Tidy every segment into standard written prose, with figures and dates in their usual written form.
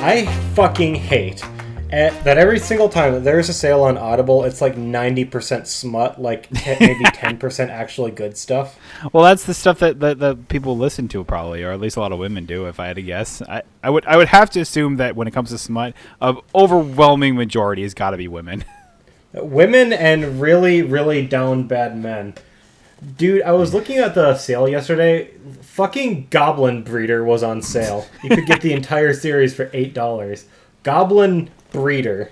I fucking hate that every single time that there's a sale on Audible, it's like 90% smut, like maybe 10% actually good stuff. Well, that's the stuff that people listen to probably, or at least a lot of women do, if I had to guess. I would have to assume that when it comes to smut, an overwhelming majority has got to be women. Women and really, really down bad men. Dude, I was looking at the sale yesterday. Fucking Goblin Breeder was on sale. You could get the entire series for $8. Goblin Breeder.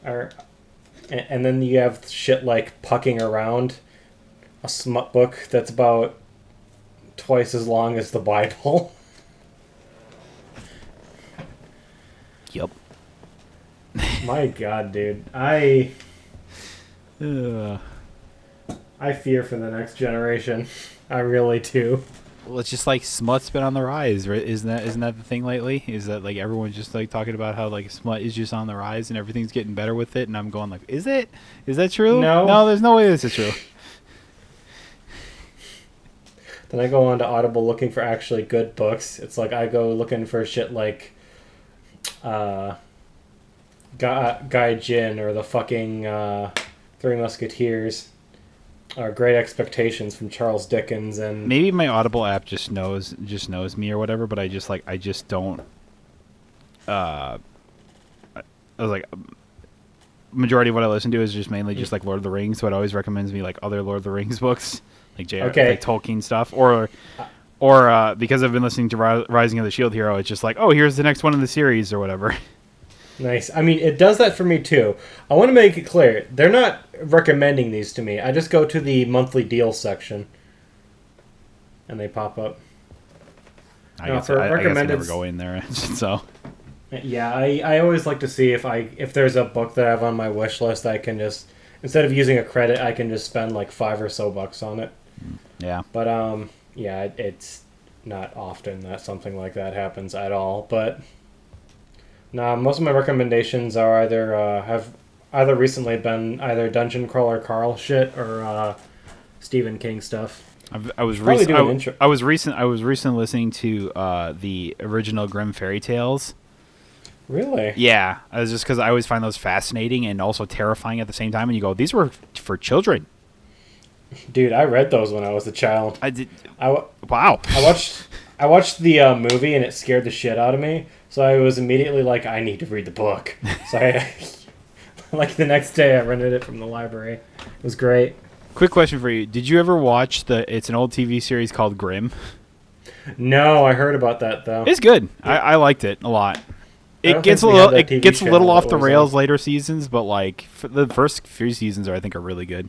And then you have shit like Pucking Around, a smut book that's about twice as long as the Bible. Yep. My God, dude. I fear for the next generation. I really do. Well, it's just like smut's been on the rise, right? Isn't that the thing lately? Is that like everyone's just like talking about how like smut is just on the rise and everything's getting better with it? And I'm going like, is it? Is that true? No, there's no way this is true. Then I go on to Audible looking for actually good books. It's like I go looking for shit like Guy Jin or the fucking Three Musketeers or Great Expectations from Charles Dickens, and maybe my Audible app just knows me or whatever, but I just don't I was like majority of what I listen to is just mainly just like Lord of the Rings, so it always recommends me like other Lord of the Rings books, like like Tolkien stuff, or because I've been listening to Rising of the Shield Hero, it's just like, oh, here's the next one in the series or whatever. Nice. I mean, it does that for me too. I want to make it clear, they're not recommending these to me. I just go to the monthly deal section, and they pop up. I guess I never go in there, so. Yeah, I always like to see if there's a book that I have on my wish list, I can just, instead of using a credit, I can just spend like $5 or so on it. Yeah. But yeah, it's not often that something like that happens at all. But no, most of my recommendations are have either recently been either Dungeon Crawler Carl shit or Stephen King stuff. I was recently listening to the original Grimm fairy tales. Really? Yeah, I was just because I always find those fascinating and also terrifying at the same time. And you go, these were for children. Dude, I read those when I was a child. I did. Wow. I watched the movie and it scared the shit out of me. So I was immediately like, I need to read the book. So I, like the next day, I rented it from the library. It was great. Quick question for you: did you ever watch it's an old TV series called Grimm? No, I heard about that though. It's good. Yeah. I liked it a lot. It gets a little off the rails later seasons, but like the first few seasons I think are really good.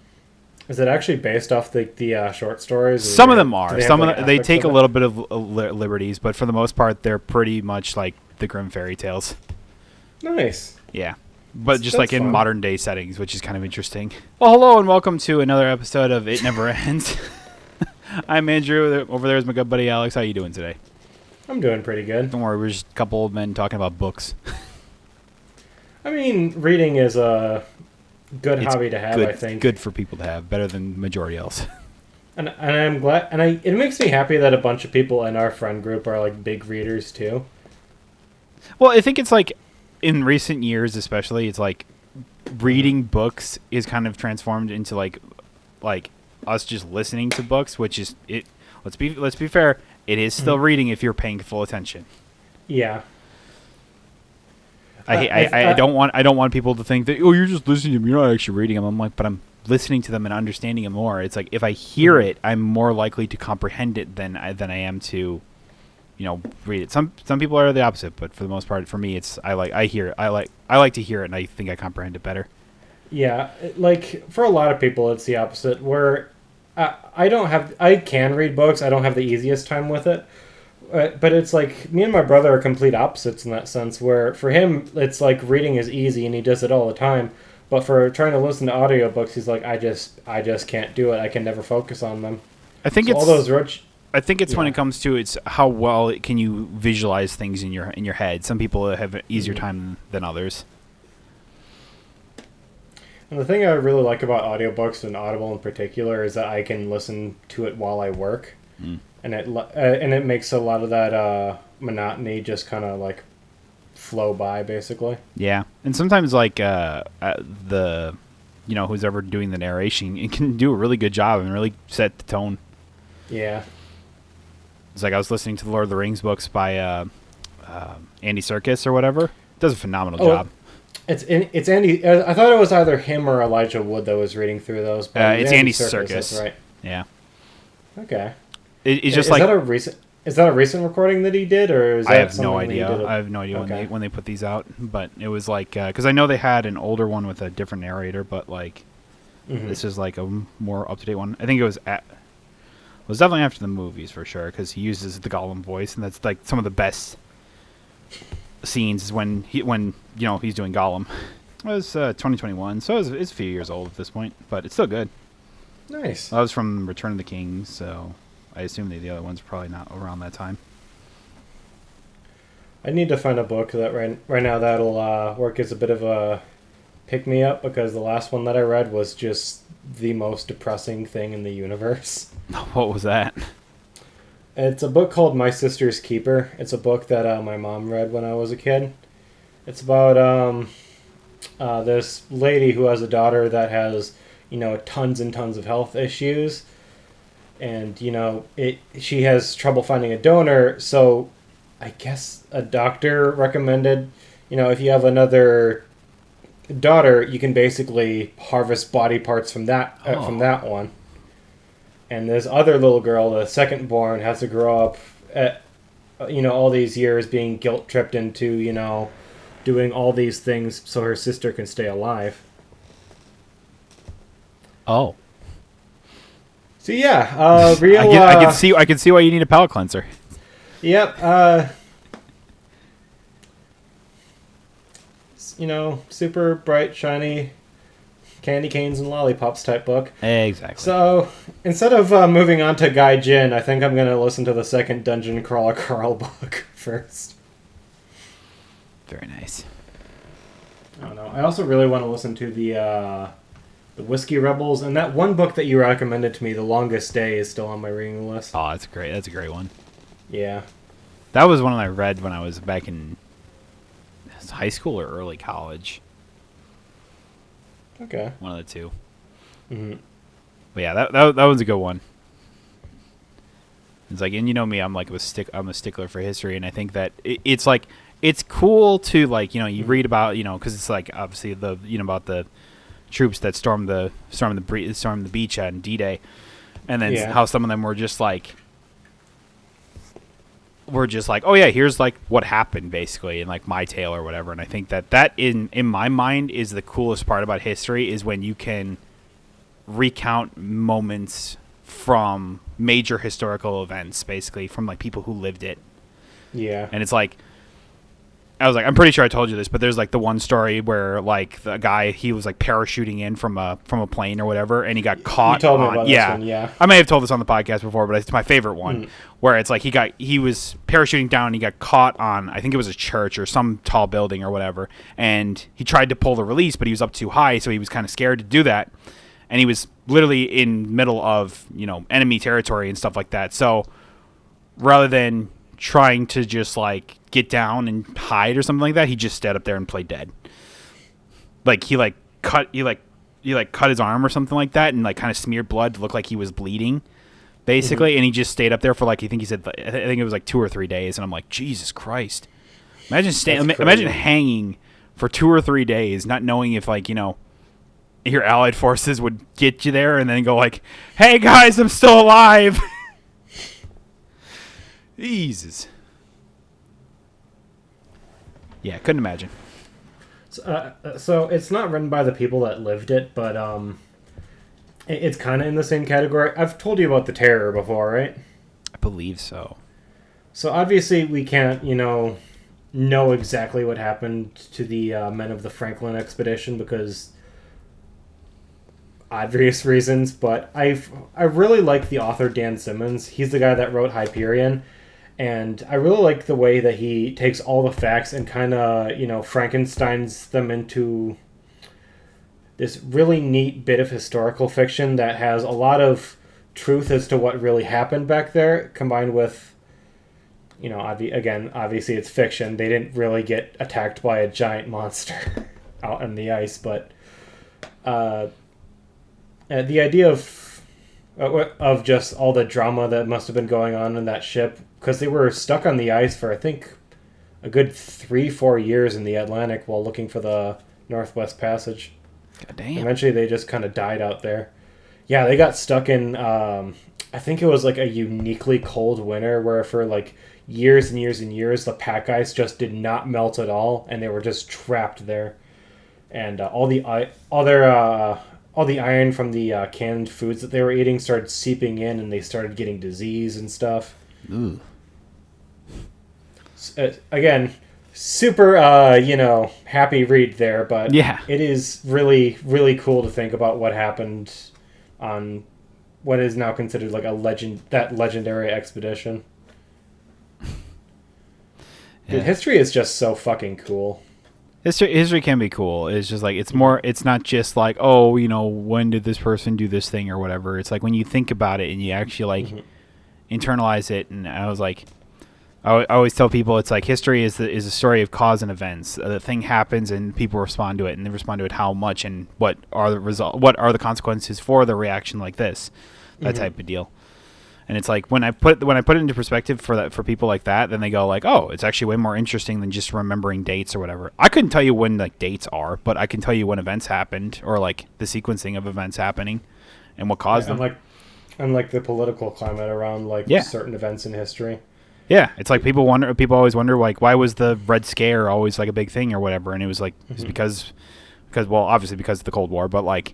Is it actually based off the short stories? Some of them are. They take a little bit of liberties, but for the most part, they're pretty much like the Grimm fairy tales. Nice. Yeah, but just like in modern day settings, which is kind of interesting. Well, hello and welcome to another episode of It Never Ends. I'm Andrew. Over there is my good buddy Alex. How you doing today? I'm doing pretty good. Don't worry, we're just a couple of men talking about books. I mean, reading is a good hobby to have, I think. Good for people to have, better than majority else. And I'm glad, and it makes me happy that a bunch of people in our friend group are like big readers too. Well, I think it's like in recent years, especially, it's like reading books is kind of transformed into like us just listening to books, which is it. Let's be fair. It is still reading if you're paying full attention. Yeah. I don't want people to think that, oh, you're just listening to them, you're not actually reading them. I'm like, but I'm listening to them and understanding them more. It's like if I hear it, I'm more likely to comprehend it than I am to, read it. Some people are the opposite, but for the most part, for me, it's I like to hear it, and I think I comprehend it better. Yeah, like for a lot of people, it's the opposite. Where I can read books. I don't have the easiest time with it. But it's like me and my brother are complete opposites in that sense, where for him it's like reading is easy and he does it all the time, but for trying to listen to audiobooks he's like I just can't do it. I can never focus on them. I think so it's when it comes to it's how well can you visualize things in your head. Some people have an easier time than others. And the thing I really like about audiobooks and Audible in particular is that I can listen to it while I work. And it makes a lot of that monotony just kind of like flow by, basically. Yeah, and sometimes like the who's ever doing the narration, it can do a really good job and really set the tone. Yeah. It's like I was listening to the Lord of the Rings books by Andy Serkis or whatever. Does a phenomenal job. It's Andy. I thought it was either him or Elijah Wood that was reading through those. But It's Andy Serkis. That's right. Yeah. Okay. It's just is that a recent recording that he did, or is that I have no idea. I have no idea Okay. when they put these out, but it was like because I know they had an older one with a different narrator, but like this is like a more up to date one. I think it was definitely after the movies for sure because he uses the Gollum voice, and that's like some of the best scenes is when he's doing Gollum. It was 2021, so it's a few years old at this point, but it's still good. Nice. That was from Return of the King, so I assume the other ones are probably not around that time. I need to find a book that right now that'll work as a bit of a pick me up because the last one that I read was just the most depressing thing in the universe. What was that? It's a book called My Sister's Keeper. It's a book that my mom read when I was a kid. It's about this lady who has a daughter that has, tons and tons of health issues. And, she has trouble finding a donor. So I guess a doctor recommended, if you have another daughter, you can basically harvest body parts from that one. And this other little girl, the second born, has to grow up at, all these years being guilt-tripped into, doing all these things so her sister can stay alive. Oh. So yeah, real... I can see why you need a palate cleanser. Yep. Super bright, shiny candy canes and lollipops type book. Exactly. So instead of moving on to Gai Jin, I think I'm going to listen to the second Dungeon Crawler Carl book first. Very nice. I don't know. I also really want to listen to the Whiskey Rebels, and that one book that you recommended to me, The Longest Day, is still on my reading list. Oh, that's great. That's a great one. Yeah. That was one I read when I was back in high school or early college. Okay. One of the two. Mm-hmm. But yeah, that was a good one. It's like, and you know me, I'm a stickler for history, and I think that it's like it's cool to like you read about because it's like obviously the about the troops that stormed the beach on D-Day, and then how some of them were just like oh yeah, here's like what happened basically in like my tale or whatever. And I think that in my mind is the coolest part about history is when you can recount moments from major historical events basically from like people who lived it. Yeah. And it's like I'm pretty sure I told you this, but there's like the one story where like the guy, he was like parachuting in from a plane or whatever, and he got caught. You told me about this one, yeah. I may have told this on the podcast before, but it's my favorite one, where it's like he was parachuting down, and he got caught on, I think it was a church or some tall building or whatever, and he tried to pull the release, but he was up too high, so he was kind of scared to do that, and he was literally in middle of enemy territory and stuff like that. So rather than trying to just like get down and hide or something like that, he just stayed up there and played dead. Like he cut his arm or something like that, and like kind of smeared blood to look like he was bleeding, basically. And he just stayed up there for like I think it was like 2 or 3 days. And I'm like, Jesus Christ! Imagine hanging for 2 or 3 days, not knowing if like your allied forces would get you there, and then go like, "Hey guys, I'm still alive." Jesus. Yeah, couldn't imagine. So it's not written by the people that lived it, but it's kind of in the same category. I've told you about the Terror before, right? I believe so. So obviously we can't, know exactly what happened to the men of the Franklin expedition because obvious reasons, but I really like the author Dan Simmons. He's the guy that wrote Hyperion. And I really like the way that he takes all the facts and kind of, Frankenstein's them into this really neat bit of historical fiction that has a lot of truth as to what really happened back there, combined with, you know, again, obviously it's fiction. They didn't really get attacked by a giant monster out in the ice, but the idea of just all the drama that must have been going on in that ship, because they were stuck on the ice for I think a good 3-4 years in the Atlantic while looking for the Northwest Passage. God damn. Eventually, they just kind of died out there. Yeah, they got stuck in. I think it was like a uniquely cold winter where for like years and years and years the pack ice just did not melt at all, and they were just trapped there. And all the iron from the canned foods that they were eating started seeping in, and they started getting disease and stuff. Ooh. Again, super happy read there, but Yeah. it is really, really cool to think about what happened on what is now considered like that legendary expedition. Yeah. Dude, history is just so fucking cool. History can be cool. It's just like it's not just like, oh, when did this person do this thing or whatever. It's like when you think about it and you actually like internalize it. And I was like, I always tell people it's like history is a story of cause and events. The thing happens and people respond to it, and they respond to it how much and what are the consequences for the reaction like this, that type of deal. And it's like when I put it into perspective for people like that, then they go like, oh, it's actually way more interesting than just remembering dates or whatever. I couldn't tell you when like dates are, but I can tell you when events happened or like the sequencing of events happening and what caused them. And like the political climate around like certain events in history. Yeah, it's like people always wonder like why was the Red Scare always like a big thing or whatever, and it was like it's because well, obviously because of the Cold War, but like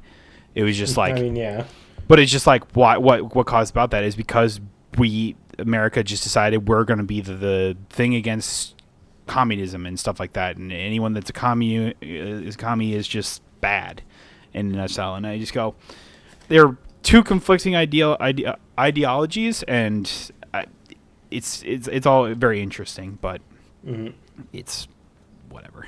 it was just like, I mean, yeah. But it's just like what caused about that is because America just decided we're going to be the thing against communism and stuff like that, and anyone that's a commie is just bad in a nutshell. And I just go, they're two conflicting ideologies, and it's all very interesting, but it's whatever.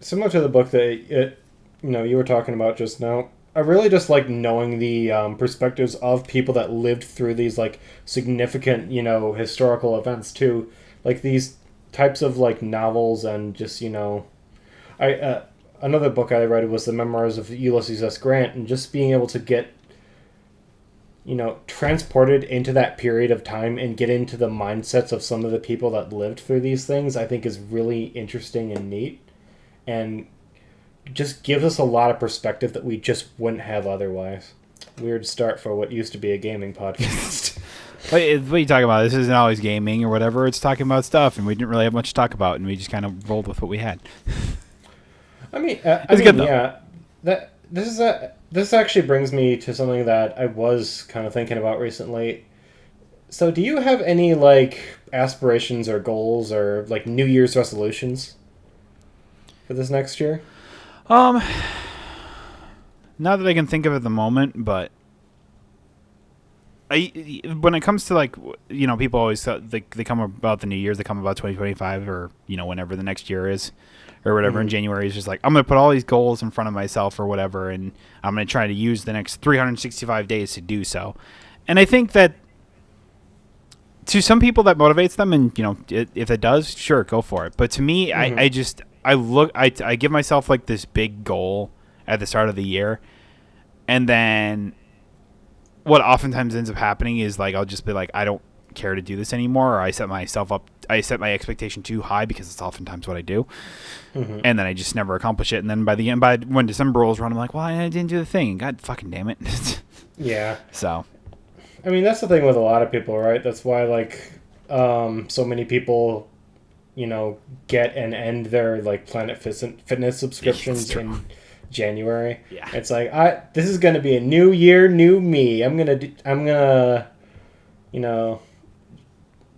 Similar to the book that you were talking about just now, I really just like knowing the perspectives of people that lived through these like significant historical events too, like these types of like novels. And just another book I read was the Memoirs of Ulysses S. Grant, and just being able to get transported into that period of time and get into the mindsets of some of the people that lived through these things, I think is really interesting and neat, and just gives us a lot of perspective that we just wouldn't have otherwise. Weird start for what used to be a gaming podcast. What are you talking about? This isn't always gaming or whatever. It's talking about stuff, and we didn't really have much to talk about, and we just kind of rolled with what we had. Good though. Yeah. This actually brings me to something that I was kind of thinking about recently. So, do you have any like aspirations or goals or like New Year's resolutions for this next year? Not that I can think of at the moment, but when it comes to like people always they come about the New Year's, they come about 2025 or whenever the next year is or whatever. In January is just like I'm gonna put all these goals in front of myself or whatever, and I'm gonna try to use the next 365 days to do so. And I think that to some people that motivates them, and if it does, sure, go for it. But to me, I give myself like this big goal at the start of the year, and then what oftentimes ends up happening is like I'll just be like, I don't care to do this anymore, or I set my expectation too high, because it's oftentimes what I do, and then I just never accomplish it. And then by when December rolls around, I'm like, well, I didn't do the thing. God fucking damn it. Yeah. So, I mean, that's the thing with a lot of people, right? That's why like so many people get and end their like Planet Fitness subscriptions in January. Yeah. It's like this is gonna be a new year, new me. I'm gonna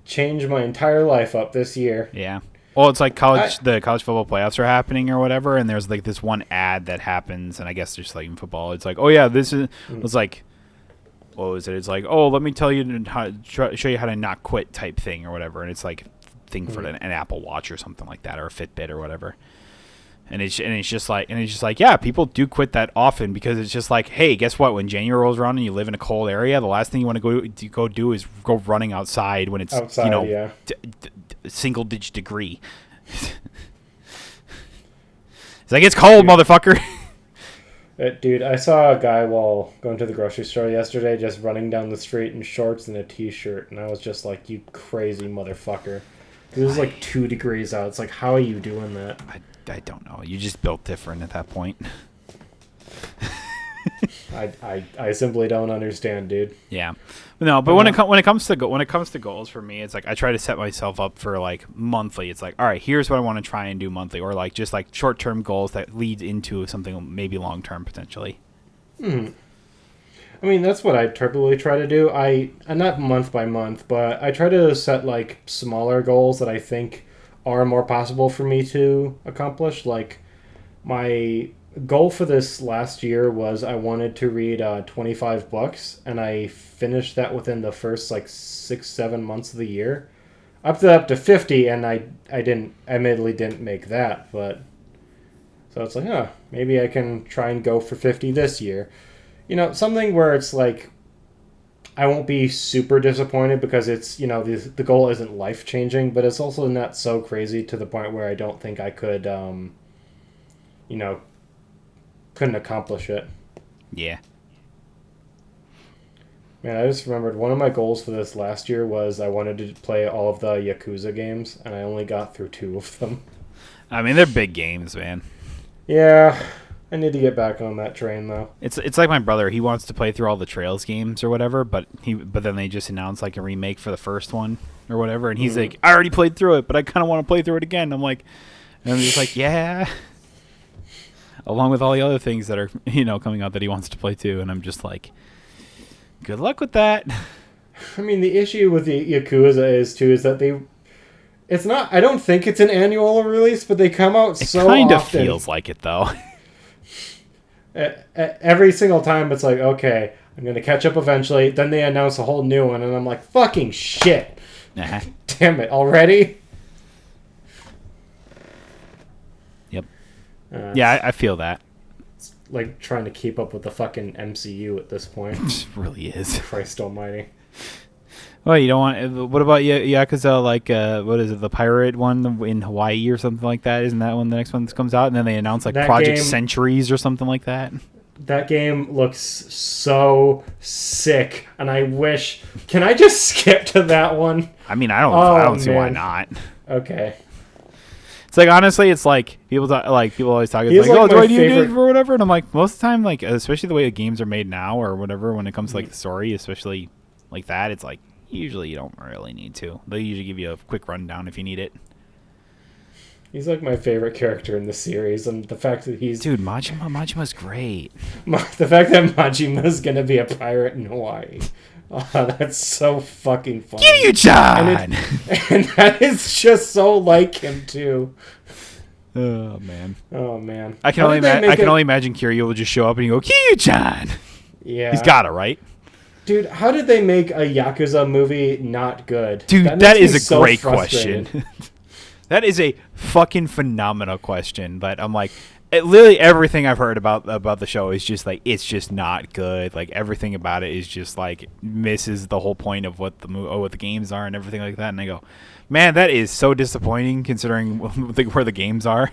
change my entire life up this year. Yeah. Well, it's like the college football playoffs are happening or whatever, and there's like this one ad that happens, and I guess there's like in football, it's like, oh yeah, this is it's like, what was it? It's like, oh, let me tell you show you how to not quit type thing or whatever, and it's like thing for an Apple Watch or something like that, or a Fitbit or whatever. And it's just like yeah, people do quit that often because it's just like, hey, guess what? When January rolls around and you live in a cold area, the last thing you want to go do is go running outside when it's outside, single digit degree. It's like, it's cold, motherfucker. Dude, I saw a guy while going to the grocery store yesterday just running down the street in shorts and a t-shirt, and I was just like, you crazy motherfucker. It was like 2 degrees out. It's like, how are you doing that? I don't know. You just built different at that point. I simply don't understand, dude. Yeah, no, but when it comes to goals for me, it's like I try to set myself up for like monthly. It's like, all right, here's what I want to try and do monthly, or like just like short term goals that lead into something maybe long term potentially. I mean, that's what I typically try to do. I not month by month, but I try to set like smaller goals that I think are more possible for me to accomplish. Like my goal for this last year was I wanted to read 25 books, and I finished that within the first like 6-7 months of the year. Up to 50, and I admittedly didn't make that, but so it's like, maybe I can try and go for 50 this year. Something where it's like I won't be super disappointed because it's, the goal isn't life changing, but it's also not so crazy to the point where I don't think I could couldn't accomplish it. Yeah. Man, I just remembered one of my goals for this last year was I wanted to play all of the Yakuza games, and I only got through 2 of them. I mean, they're big games, man. Yeah, I need to get back on that train, though. It's like my brother. He wants to play through all the Trails games or whatever, but then they just announced like a remake for the first one or whatever, and he's like, I already played through it, but I kind of want to play through it again. I'm just like, yeah. Along with all the other things that are, coming out that he wants to play too. And I'm just like, good luck with that. I mean, the issue with the Yakuza is that it's not, I don't think it's an annual release, but they come out so often. It kind of feels like it, though. Every single time it's like, okay, I'm going to catch up eventually. Then they announce a whole new one, and I'm like, fucking shit. Damn it, already? Yeah, I feel that. It's like trying to keep up with the fucking MCU at this point. It really is. Christ almighty. Well, you don't want... What about Yakuza, like, what is it, the pirate one in Hawaii or something like that? Isn't that one the next one that comes out? And then they announce, like, that Project Centuries or something like that? That game looks so sick, and I wish... Can I just skip to that one? I mean, I don't see why not. Okay. It's like, honestly, it's like people always talk. It's like, oh, do I need it or whatever? And I'm like, most of the time, like, especially the way the games are made now or whatever, when it comes to like the story, especially like that, it's like usually you don't really need to. They usually give you a quick rundown if you need it. He's like my favorite character in the series, and the fact that Majima's great. The fact that Majima's gonna be a pirate in Hawaii. Oh, that's so fucking funny. Kiryu-chan! And that is just so like him, too. Oh, man. I can only imagine Kiryu will just show up and you go, Kiryu-chan! Yeah. He's got it, right? Dude, how did they make a Yakuza movie not good? Dude, that is a great question. That is a fucking phenomenal question. But I'm like... literally everything I've heard about the show is just like, it's just not good. Like, everything about it is just like misses the whole point of what the games are and everything like that. And I go, man, that is so disappointing considering where the games are.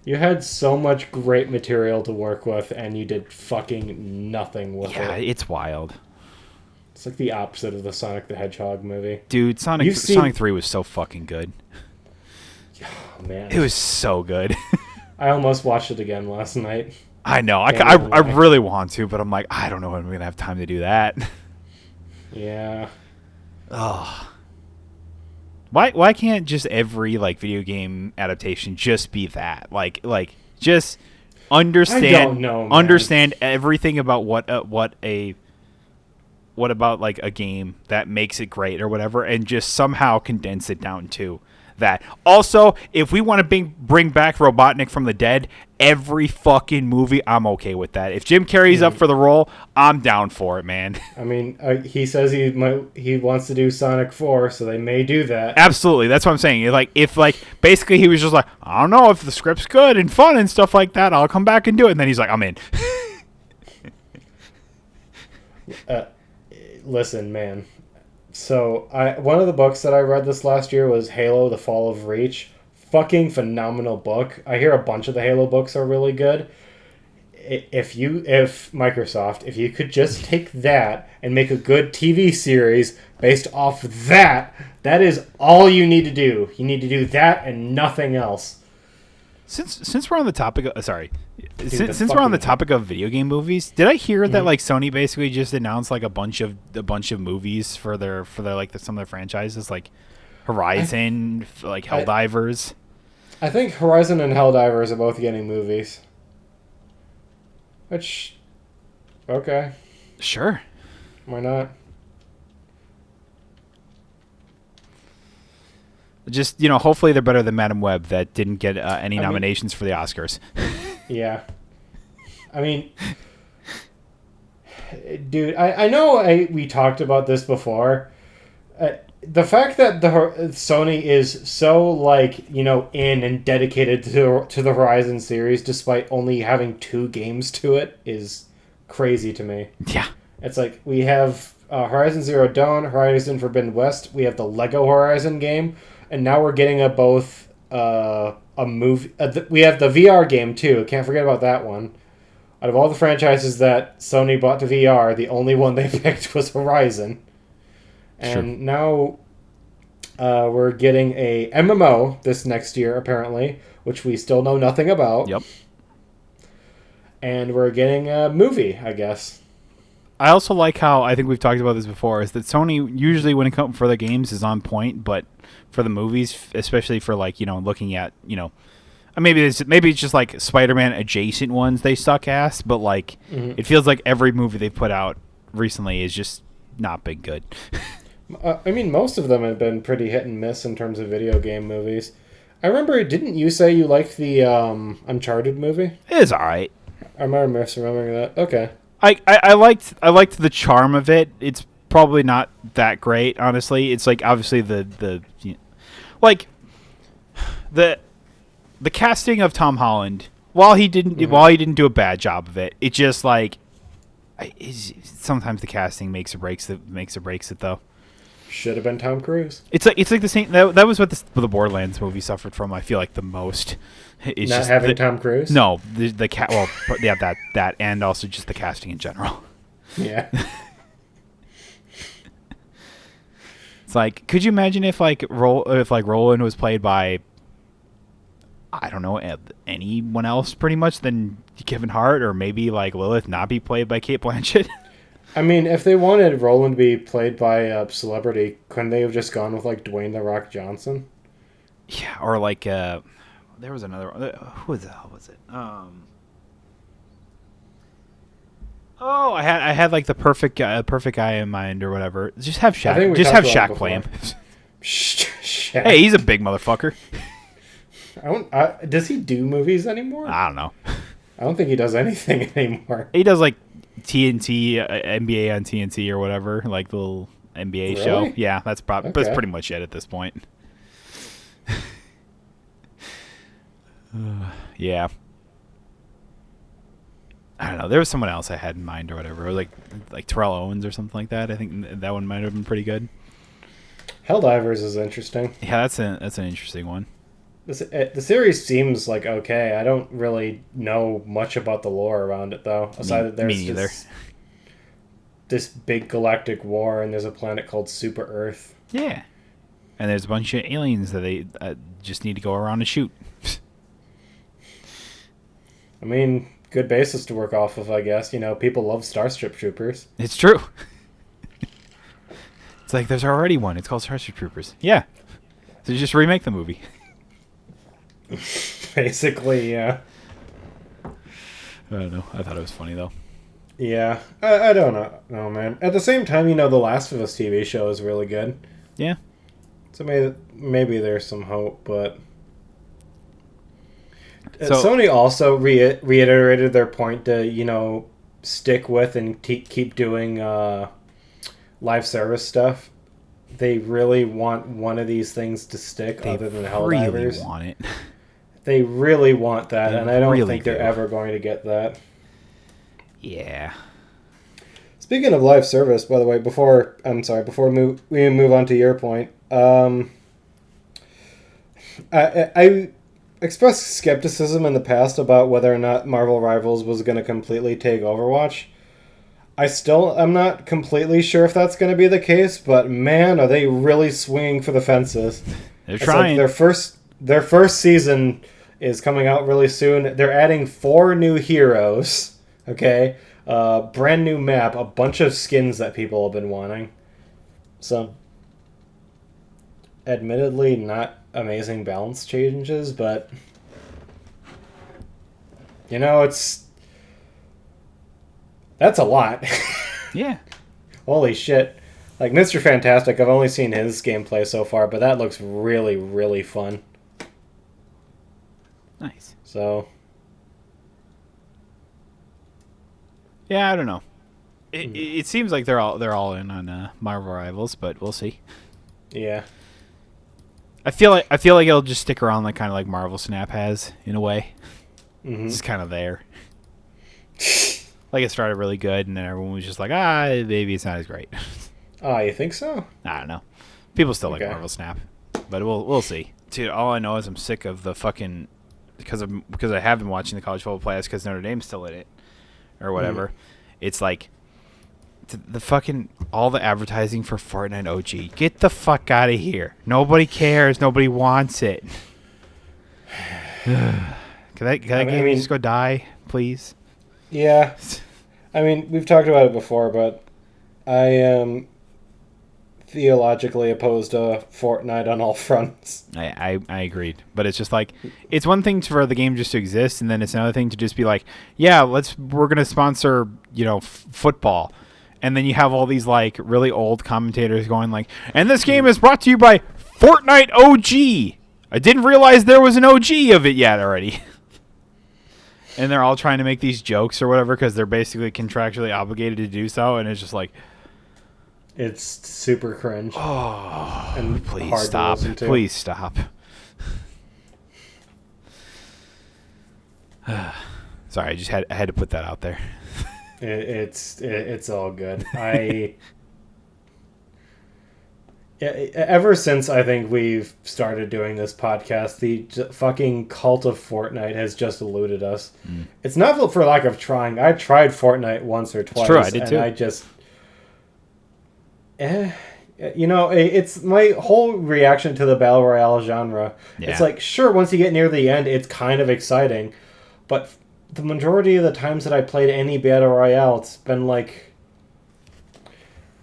You had so much great material to work with, and you did fucking nothing with it. Yeah, it's wild. It's like the opposite of the Sonic the Hedgehog movie. Dude, Sonic 3 was so fucking good. Oh, man. It was so good. I almost watched it again last night. I know. I really want to, but I'm like, I don't know when I'm going to have time to do that. Yeah. Oh. Why can't just every like video game adaptation just be that? Like just understand I don't know, man. Understand everything about what about like a game that makes it great or whatever, and just somehow condense it down to that. Also, if we want to bring back Robotnik from the dead, every fucking movie, I'm okay with that. If Jim Carrey's up for the role, I'm down for it, man. I mean, he says he wants to do Sonic 4, so they may do that. Absolutely, that's what I'm saying. If basically he was just like, I don't know, if the script's good and fun and stuff like that, I'll come back and do it. And then he's like, I'm in. Listen, man. So one of the books that I read this last year was Halo: The Fall of Reach. Fucking phenomenal book. I hear a bunch of the Halo books are really good. If Microsoft, if you could just take that and make a good TV series based off that, that is all you need to do. You need to do that and nothing else. Since we're on the topic of, since we're on the topic of video game movies, did I hear that like Sony basically just announced like a bunch of movies for their like some of their franchises, like Horizon, like Helldivers? I think Horizon and Helldivers are both getting movies. Which, okay. Sure. Why not? Just, hopefully they're better than Madam Web that didn't get any nominations for the Oscars. Yeah. I mean, dude, I know we talked about this before. The fact that Sony is so, in and dedicated to the Horizon series, despite only having 2 games to it, is crazy to me. Yeah. It's like, we have Horizon Zero Dawn, Horizon Forbidden West, we have the Lego Horizon game, and now we're getting a movie. We have the VR game, too. Can't forget about that one. Out of all the franchises that Sony bought to VR, the only one they picked was Horizon. And now we're getting a MMO this next year, apparently, which we still know nothing about. Yep. And we're getting a movie, I guess. I also like how, I think we've talked about this before, is that Sony usually when it comes for their games is on point, but for the movies, especially for looking at, maybe it's just like Spider-Man adjacent ones, they suck ass, but it feels like every movie they've put out recently is just not been good. I mean, most of them have been pretty hit and miss in terms of video game movies. I remember, didn't you say you liked the Uncharted movie? It is alright. I remember misremembering that. Okay. I liked the charm of it. It's probably not that great, honestly. It's obviously the casting of Tom Holland, while he didn't do a bad job of it, it just sometimes the casting makes or breaks it though. Should have been Tom Cruise. It's like the same. That was what the Borderlands movie suffered from. I feel like the most. It's not just having Tom Cruise. No, the cat. Well, yeah, that and also just the casting in general. Yeah. It's like, could you imagine if Roland was played by, I don't know, anyone else pretty much than Kevin Hart, or maybe Lilith not be played by Cate Blanchett? I mean, if they wanted Roland to be played by a celebrity, couldn't they have just gone with Dwayne The Rock Johnson? Yeah, or there was another. Who the hell was it? Oh, I had the perfect guy in mind or whatever. Just have Shaq. Just have Shaq play him. Shaq. Hey, he's a big motherfucker. Does he do movies anymore? I don't know. I don't think he does anything anymore. He does TNT, NBA on TNT or whatever, the little NBA show. Yeah, that's that's pretty much it at this point. Yeah. I don't know. There was someone else I had in mind or whatever. Like Terrell Owens or something like that. I think that one might have been pretty good. Helldivers is interesting. Yeah, that's an interesting one. The series seems okay. I don't really know much about the lore around it, though. Aside that there's this big galactic war, and there's a planet called Super Earth. Yeah. And there's a bunch of aliens that they just need to go around and shoot. I mean, good basis to work off of, I guess. People love Starship Troopers. It's true. It's there's already one. It's called Starship Troopers. Yeah. So just remake the movie. Basically, yeah. I don't know. I thought it was funny, though. Yeah. I don't know. No, man. At the same time, The Last of Us TV show is really good. Yeah. So maybe there's some hope, but So Sony also reiterated their point to stick with and keep doing live service stuff. They really want one of these things to stick, they other than really Helldivers. want it. They really want that, They and I don't really think they're do. ever going to get that. Yeah. Speaking of live service, by the way, before we move on to your point, I expressed skepticism in the past about whether or not Marvel Rivals was going to completely take Overwatch. I'm not completely sure if that's going to be the case, but man, are they really swinging for the fences. They're It's trying. like their first season is coming out really soon. They're adding 4 new heroes, okay? Brand new map, a bunch of skins that people have been wanting. So, admittedly, not amazing balance changes, but that's a lot. Yeah. Holy shit. Like, Mr. Fantastic, I've only seen his gameplay so far, but that looks really, really fun. Nice. So, Yeah, I don't know. It seems like they're all in on Marvel Rivals, but we'll see. yeah. I feel like it'll just stick around like kind of like Marvel Snap has in a way. Mm-hmm. It's kind of there. Like it started really good, and then everyone was just like, maybe it's not as great. Oh, you think so? I don't know. People still like Okay. Marvel Snap, but we'll see. Dude, all I know is I'm sick of the fucking because I have been watching the college football playoffs because Notre Dame's still in it or whatever. It's like the fucking all the advertising for Fortnite OG. Get the fuck out of here. Nobody cares. Nobody wants it. Can that game just go die, please? Yeah. I mean, we've talked about it before, but I am theologically opposed to Fortnite on all fronts. I agreed, but it's just like it's one thing for the game just to exist, and then it's another thing to just be like, yeah, we're gonna sponsor football, and then you have all these like really old commentators going like, and this game is brought to you by Fortnite OG. I didn't realize there was an OG of it yet already. And they're all trying to make these jokes or whatever because they're basically contractually obligated to do so, and it's just like, It's super cringe. oh, And please hard to stop. listen to. Please stop. Sorry, I had to put that out there. It's all good. Ever since I think we've started doing this podcast, the fucking cult of Fortnite has just eluded us. It's not for lack of trying. I tried Fortnite once or twice. It's true, I did and too. I just, it's my whole reaction to the battle royale genre. Yeah. It's like, sure, once you get near the end, it's kind of exciting, but the majority of the times that I played any battle royale, it's been like.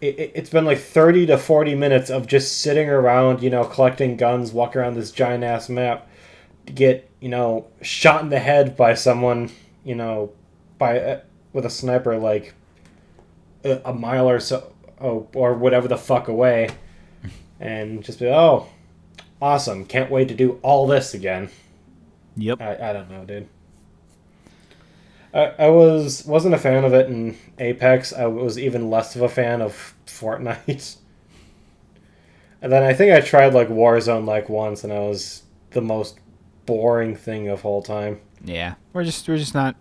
It's been like 30 to 40 minutes of just sitting around, collecting guns, walking around this giant ass map, to get, shot in the head by someone, with a sniper like a mile or so, or whatever the fuck away, and just be, oh, awesome, can't wait to do all this again. Yep. I don't know, dude. I wasn't a fan of it in Apex. I was even less of a fan of Fortnite. And then I think I tried like Warzone like once, and I was the most boring thing of whole time. Yeah. We're just not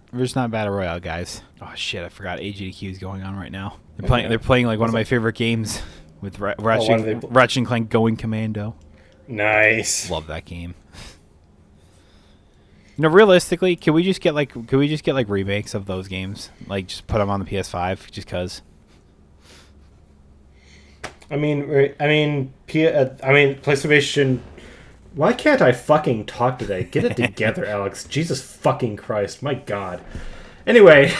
battle royale guys. Oh shit, I forgot AGDQ is going on right now. They're playing like one of my favorite games with Ratchet and Clank Going Commando. Nice. Love that game. Realistically, could we just get like remakes of those games? Like just put them on the PS5 just cuz. I mean, PlayStation. Why can't I fucking talk today? Get it together, Alex. Jesus fucking Christ. My God. Anyway,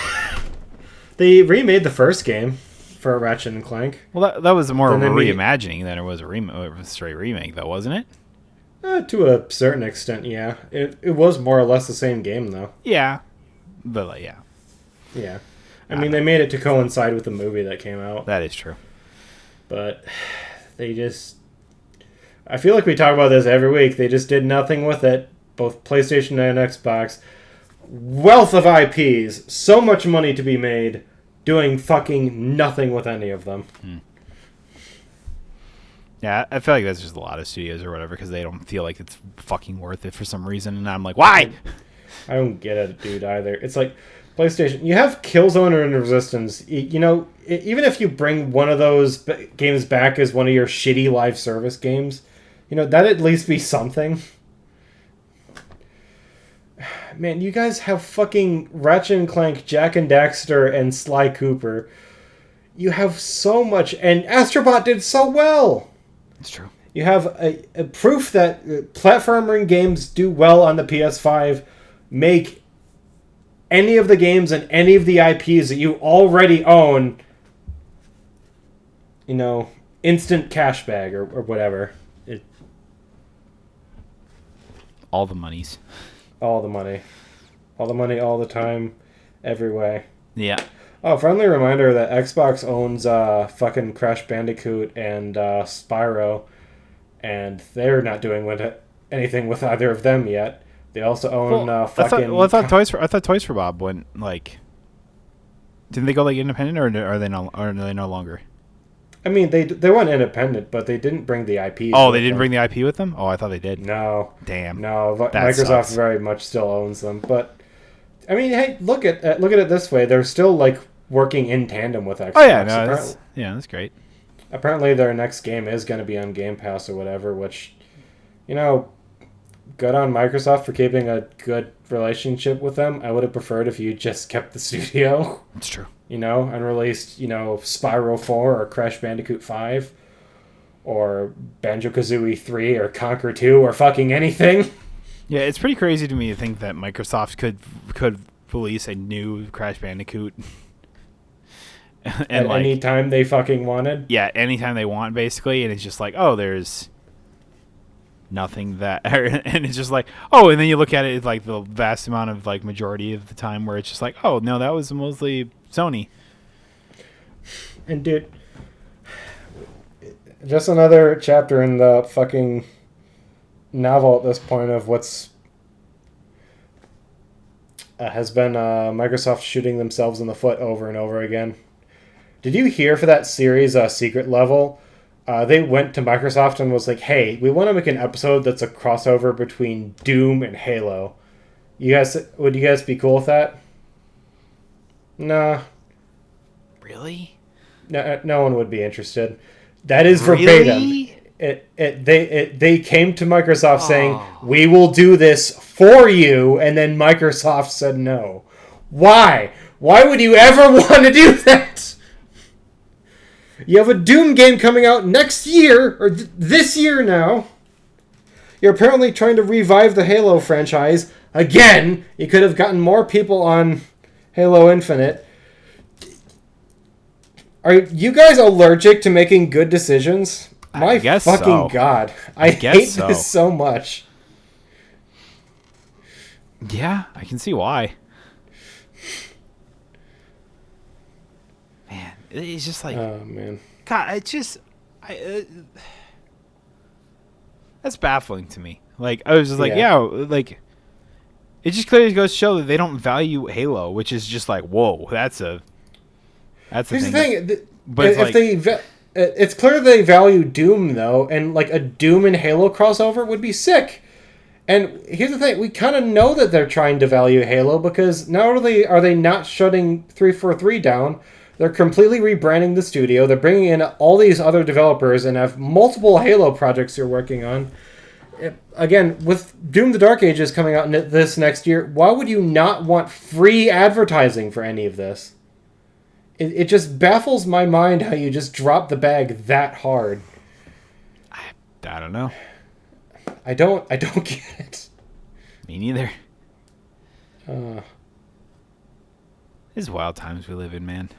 they remade the first game for Ratchet and Clank. Well, that was more of a Then they made- reimagining than it was a straight remake, though, wasn't it? To a certain extent, yeah. It was more or less the same game, though. Yeah, but like, yeah, Yeah. I mean, they made it to coincide with the movie that came out. that is true. But they just... I feel like we talk about this every week. They just did nothing with it. Both PlayStation and Xbox. Wealth of IPs. So much money to be made. Doing fucking nothing with any of them. Yeah, I feel like that's just a lot of studios or whatever because they don't feel like it's fucking worth it for some reason. And I'm like, why? I don't get it, dude, either. It's like, PlayStation, you have Killzone and Resistance. You know, even if you bring one of those games back as one of your shitty live service games, you know, that'd at least be something. Man, you guys have fucking Ratchet and Clank, Jak and Daxter, and Sly Cooper. You have so much, and Astrobot did so well. It's true. You have a proof that platforming games do well on the PS5. Make any of the games and any of the IPs that you already own, you know, instant cash bag or whatever. All the monies. All the money. All the money, all the time, every way. Yeah. Oh, friendly reminder that Xbox owns fucking Crash Bandicoot and Spyro, and they're not doing anything with either of them yet. They also own fucking. I thought Toys for Bob went like. Didn't they go like independent, or are they no longer? I mean, they went independent, but they didn't bring the IP. Oh, they didn't bring the IP with them. Oh, I thought they did. No. Damn. No, That Microsoft sucks. very much still owns them, but I mean, hey, look at it this way: they're still like working in tandem with Xbox. Oh yeah, no, that's great. Apparently, their next game is going to be on Game Pass or whatever, which, you know, good on Microsoft for keeping a good relationship with them. I would have preferred if you just kept the studio. It's true. You know, and released, you know, Spyro 4 or Crash Bandicoot 5 or Banjo-Kazooie 3 or Conquer 2 or fucking anything. Yeah, it's pretty crazy to me to think that Microsoft could release a new Crash Bandicoot and and like any time they fucking wanted. yeah, anytime they want basically, and it's just like, oh, there's nothing that and it's just like, oh, and then you look at it, it's like the vast amount of like majority of the time where it's just like, oh no, that was mostly Sony. And dude, just another chapter in the fucking novel at this point of what's has been Microsoft shooting themselves in the foot over and over again. Did you hear for that series, Secret Level? They went to Microsoft and was like, hey, we want to make an episode that's a crossover between Doom and Halo. Would you guys be cool with that? Nah. Really? No one would be interested. That is verbatim. Really? They came to Microsoft saying, we will do this for you, and then Microsoft said no. Why? Why would you ever want to do that? You have a Doom game coming out next year, or this year now. You're apparently trying to revive the Halo franchise. Again, you could have gotten more people on Halo Infinite. Are you guys allergic to making good decisions? My guess fucking so. God. I guess hate so. this so much. Yeah, I can see why. Man, it's just like, Oh, man. God, that's baffling to me. Like, I was just like, Yeah. like, it just clearly goes to show that they don't value Halo, which is just like, whoa, that's a Here's thing. the thing. But it's like, It's clear they value Doom, though, and like a Doom and Halo crossover would be sick. And here's the thing, we kind of know that they're trying to value Halo because not only are they not shutting 343 down, they're completely rebranding the studio. They're bringing in all these other developers and have multiple Halo projects they're working on. Again, with Doom the Dark Ages coming out this next year, why would you not want free advertising for any of this? It just baffles my mind how you just drop the bag that hard. I don't know. I don't get it. Me neither. Uh, It's wild times we live in, man.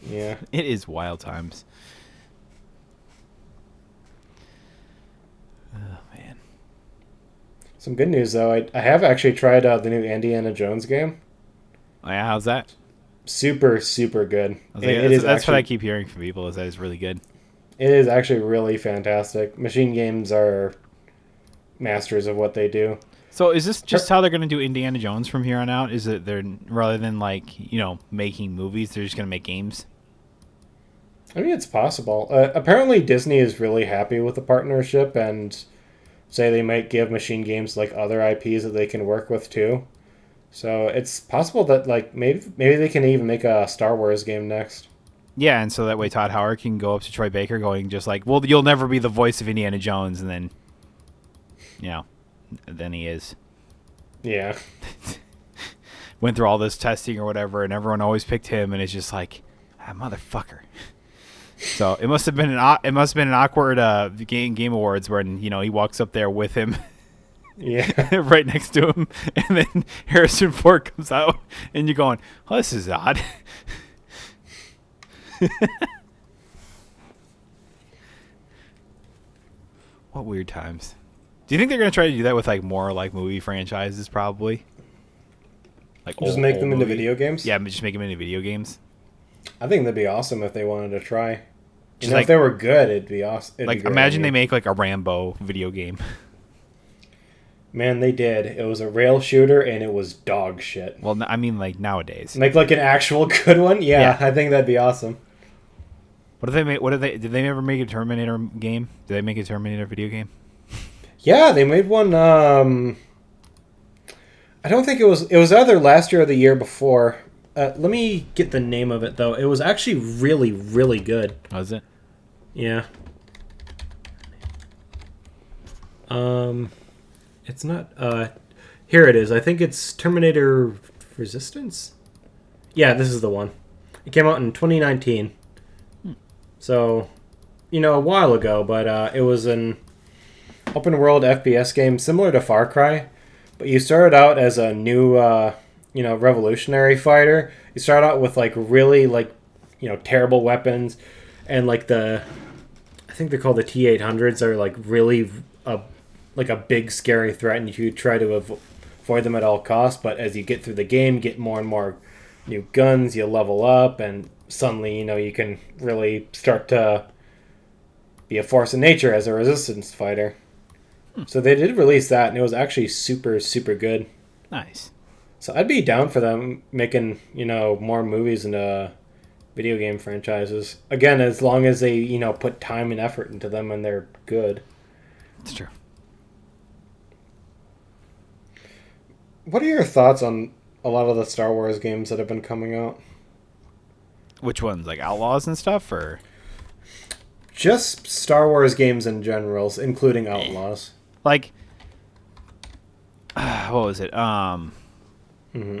yeah. It is wild times. Oh, man. Some good news, though. I have actually tried the new Indiana Jones game. Oh, yeah, how's that? Super, super good. I was like, that's what I keep hearing from people is that it's really good. It is actually really fantastic. Machine Games are masters of what they do. So is this just how they're going to do Indiana Jones from here on out? Is it they're rather than like making movies, they're just going to make games? I mean, it's possible. Apparently, Disney is really happy with the partnership and say they might give Machine Games like other IPs that they can work with too. So it's possible that like maybe they can even make a Star Wars game next. Yeah, and so that way Todd Howard can go up to Troy Baker, going just like, "Well, you'll never be the voice of Indiana Jones," and then, then he is. Yeah. Went through all this testing or whatever, and everyone always picked him, and it's just like, motherfucker. So it must have been an awkward game awards when he walks up there with him, Yeah. right next to him, and then Harrison Ford comes out, and you're going, "Oh, this is odd." What weird times. Do you think they're gonna try to do that with like more like movie franchises? Probably. Like Just make them into movie. video games? Yeah, just make them into video games. I think that'd be awesome if they wanted to try. Just like, if they were good, it'd be awesome. Like imagine they make like a Rambo video game. Man, they did. It was a rail shooter and it was dog shit. Well, I mean like nowadays. Make like an actual good one? Yeah. I think that'd be awesome. What did they make? Did they ever make a Terminator game? Did they make a Terminator video game? Yeah, they made one. I don't think it was either last year or the year before. Let me get the name of it though. It was actually really, really good. Was it? Yeah. It's not. Here it is. I think it's Terminator Resistance. Yeah, this is the one. It came out in 2019. So, a while ago, but it was an open world FPS game similar to Far Cry, but you started out as a new, revolutionary fighter. You start out with like really terrible weapons, and like I think they're called the T-800s are like really like a big scary threat, and you try to avoid them at all costs. But as you get through the game, get more and more new guns, you level up, and suddenly you can really start to be a force of nature as a resistance fighter. So they did release that, and it was actually super, super good. Nice. So I'd be down for them making more movies and video game franchises. Again, as long as they put time and effort into them and they're good. That's true. What are your thoughts on a lot of the Star Wars games that have been coming out? Which ones, like Outlaws and stuff, or just Star Wars games in general, including Outlaws? Like, what was it? Mm-hmm.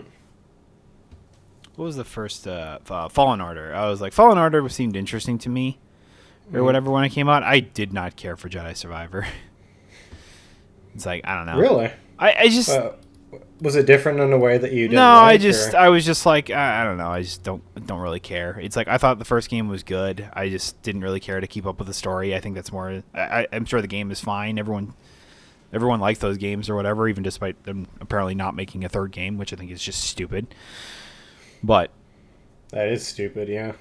What was the first Fallen Order? I was like, Fallen Order seemed interesting to me, or whatever when it came out. I did not care for Jedi Survivor. It's like, I don't know. Really? I just was it different in a way that you didn't? No, like, I was just like, I don't know. I just don't really care. It's like I thought the first game was good. I just didn't really care to keep up with the story. I think that's more. I'm sure the game is fine. Everyone likes those games or whatever, even despite them apparently not making a third game, which I think is just stupid. But that is stupid. Yeah.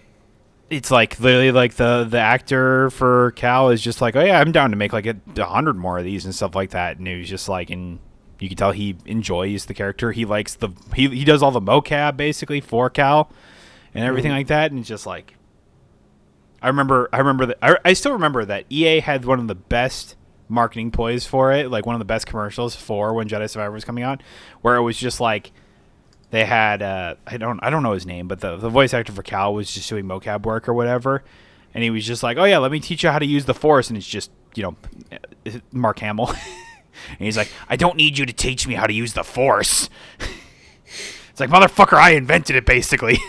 It's like literally like the actor for Cal is just like, oh yeah, I'm down to make like 100 more of these and stuff like that. And it was just like, and you can tell he enjoys the character. He likes he does all the mocap basically for Cal and everything like that. And it's just like, I still remember that EA had one of the best marketing ploys for it, like one of the best commercials for when Jedi Survivor was coming out, where it was just like they had I don't know his name, but the voice actor for Cal was just doing mocap work or whatever, and he was just like, oh yeah, let me teach you how to use the Force, and it's just Mark Hamill. And he's like, I don't need you to teach me how to use the Force. It's like, motherfucker, I invented it, basically.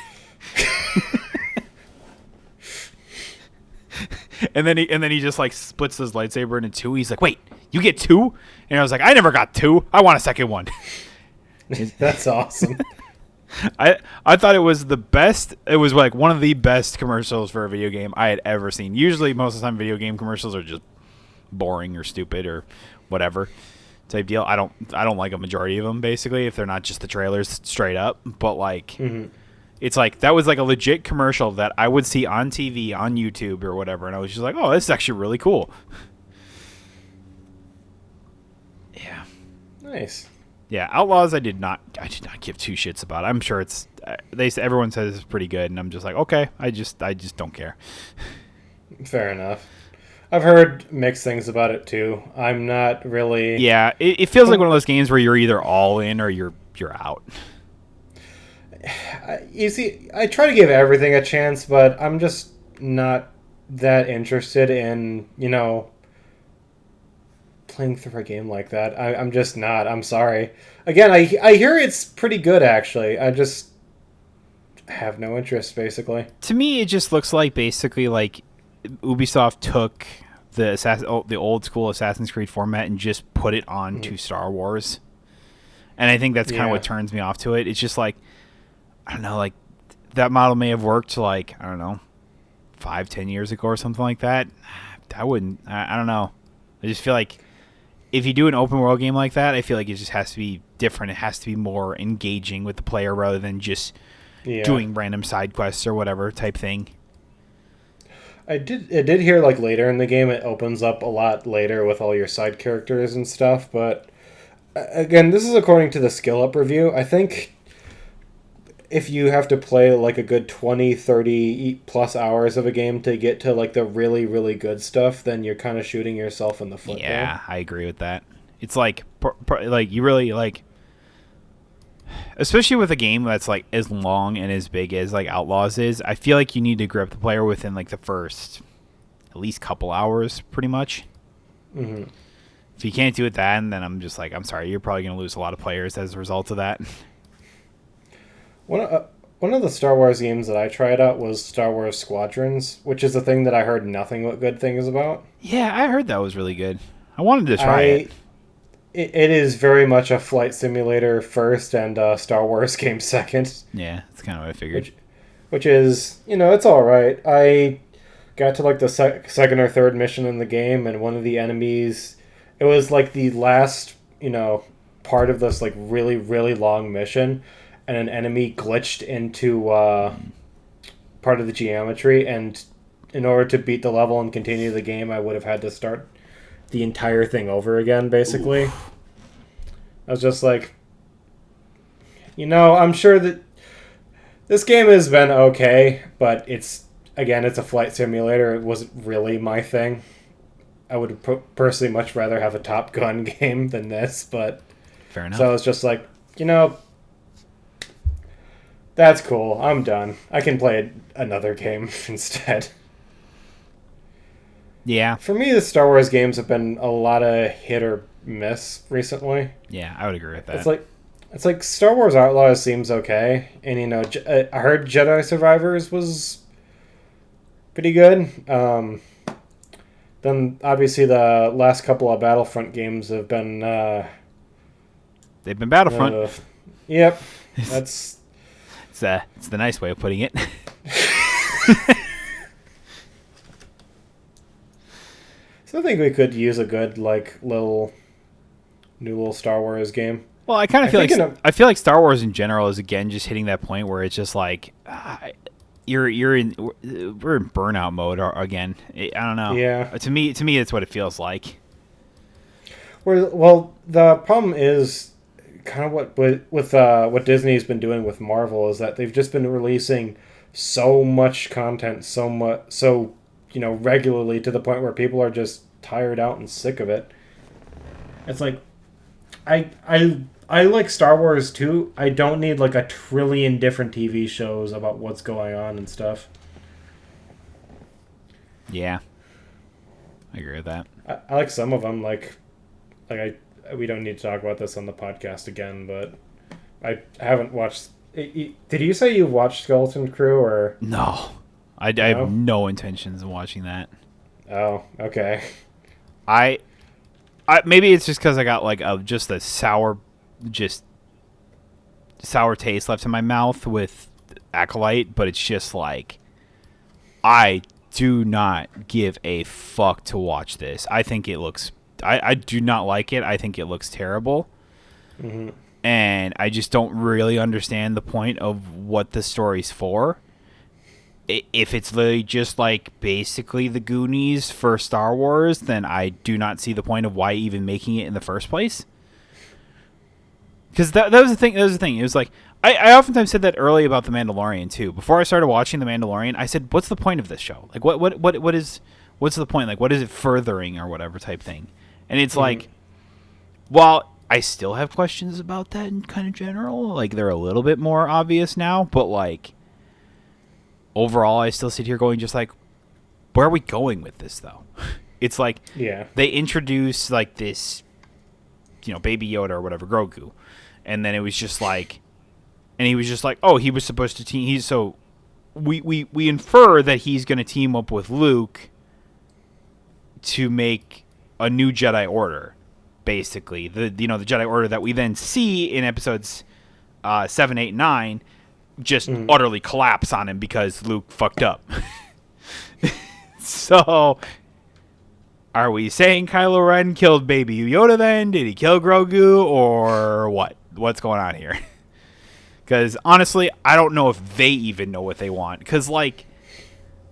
and then he just like splits his lightsaber into two. He's like, wait, you get two? And I was like, I never got two. I want a second one. That's awesome. I thought it was the best. It was like one of the best commercials for a video game I had ever seen. Usually, most of the time, video game commercials are just boring or stupid or whatever type deal. I don't like a majority of them, basically, if they're not just the trailers straight up. But like, It's like that was like a legit commercial that I would see on TV, on YouTube or whatever, and I was just like, "Oh, this is actually really cool." Yeah. Nice. Yeah, Outlaws I did not give two shits about. I'm sure it's everyone says it's pretty good and I'm just like, "Okay, I just don't care." Fair enough. I've heard mixed things about it too. I'm not really. Yeah, it feels like one of those games where you're either all in or you're out. You see, I try to give everything a chance, but I'm just not that interested in, playing through a game like that. I'm just not. I'm sorry. Again, I hear it's pretty good, actually. I just have no interest, basically. To me, it just looks like basically like Ubisoft took the old school Assassin's Creed format and just put it onto Star Wars. And I think that's kind of what turns me off to it. It's just like, I don't know, like that model may have worked like, I don't know, 5-10 years ago or something like that. I don't know. I just feel like if you do an open world game like that, I feel like it just has to be different. It has to be more engaging with the player rather than just doing random side quests or whatever type thing. I did hear like later in the game it opens up a lot later with all your side characters and stuff, but again, this is according to the skill up review. I think if you have to play like a good 20, 30 plus hours of a game to get to like the really, really good stuff, then you're kind of shooting yourself in the foot. Yeah, I agree with that. It's like you really like, especially with a game that's like as long and as big as like Outlaws is, I feel like you need to grip the player within like the first at least couple hours, pretty much. Mm-hmm. If you can't do it then I'm just like, I'm sorry, you're probably going to lose a lot of players as a result of that. One of the Star Wars games that I tried out was Star Wars Squadrons, which is a thing that I heard nothing but good things about. Yeah, I heard that was really good. I wanted to try it. It is very much a flight simulator first and a Star Wars game second. Yeah, that's kind of what I figured. Which is, it's all right. I got to like the second or third mission in the game, and one of the enemies, it was like the last, part of this like really, really long mission, and an enemy glitched into part of the geometry, and in order to beat the level and continue the game, I would have had to start the entire thing over again, basically. Oof. I was just like, I'm sure that this game has been okay, but it's a flight simulator. It wasn't really my thing. I would personally much rather have a Top Gun game than this, but fair enough. So I was just like, that's cool. I'm done. I can play another game instead. Yeah. For me, the Star Wars games have been a lot of hit or miss recently. Yeah, I would agree with that. It's like Star Wars Outlaws seems okay, and I heard Jedi Survivors was pretty good. Then obviously the last couple of Battlefront games have been. They've been Battlefront. Yep, that's. It's the nice way of putting it. So I think we could use a good new little Star Wars game. Well, I kind of feel like Star Wars in general is again just hitting that point where it's just like we're in burnout mode again. I don't know. Yeah. To me, it's what it feels like. Well, the problem is kind of what Disney's been doing with Marvel is that they've just been releasing so much content, so regularly to the point where people are just tired out and sick of it. It's like, I like Star Wars too. I don't need like a trillion different TV shows about what's going on and stuff. Yeah, I agree with that. I like some of them. We don't need to talk about this on the podcast again, but I haven't watched. Did you say you watched Skeleton Crew or no? I have no intentions of watching that. Oh, okay. I maybe it's just because I got like just a sour taste left in my mouth with Acolyte, but it's just like I do not give a fuck to watch this. I think it looks. I do not like it. I think it looks terrible. Mm-hmm. and I just don't really understand the point of what the story's for. If it's literally just like basically the Goonies for Star Wars, then I do not see the point of why even making it in the first place. Because that was the thing. That was the thing. It was like I oftentimes said that early about The Mandalorian too. Before I started watching The Mandalorian, I said, "What's the point of this show? Like, what's the point? Like, what is it furthering or whatever type thing?" And it's like, well, I still have questions about that in kind of general. Like, they're a little bit more obvious now, but like overall, I still sit here going, just like, where are we going with this though? It's like, they introduce like this, Baby Yoda or whatever, Grogu, and then it was just like. And he was just like, oh, he was supposed to team. We infer that he's going to team up with Luke to make a new Jedi Order, basically. The Jedi Order that we then see in episodes 7, 8, 9 just utterly collapse on him because Luke fucked up. So, are we saying Kylo Ren killed Baby Yoda then? Did he kill Grogu or what? What's going on here? Because, honestly, I don't know if they even know what they want. Because, like,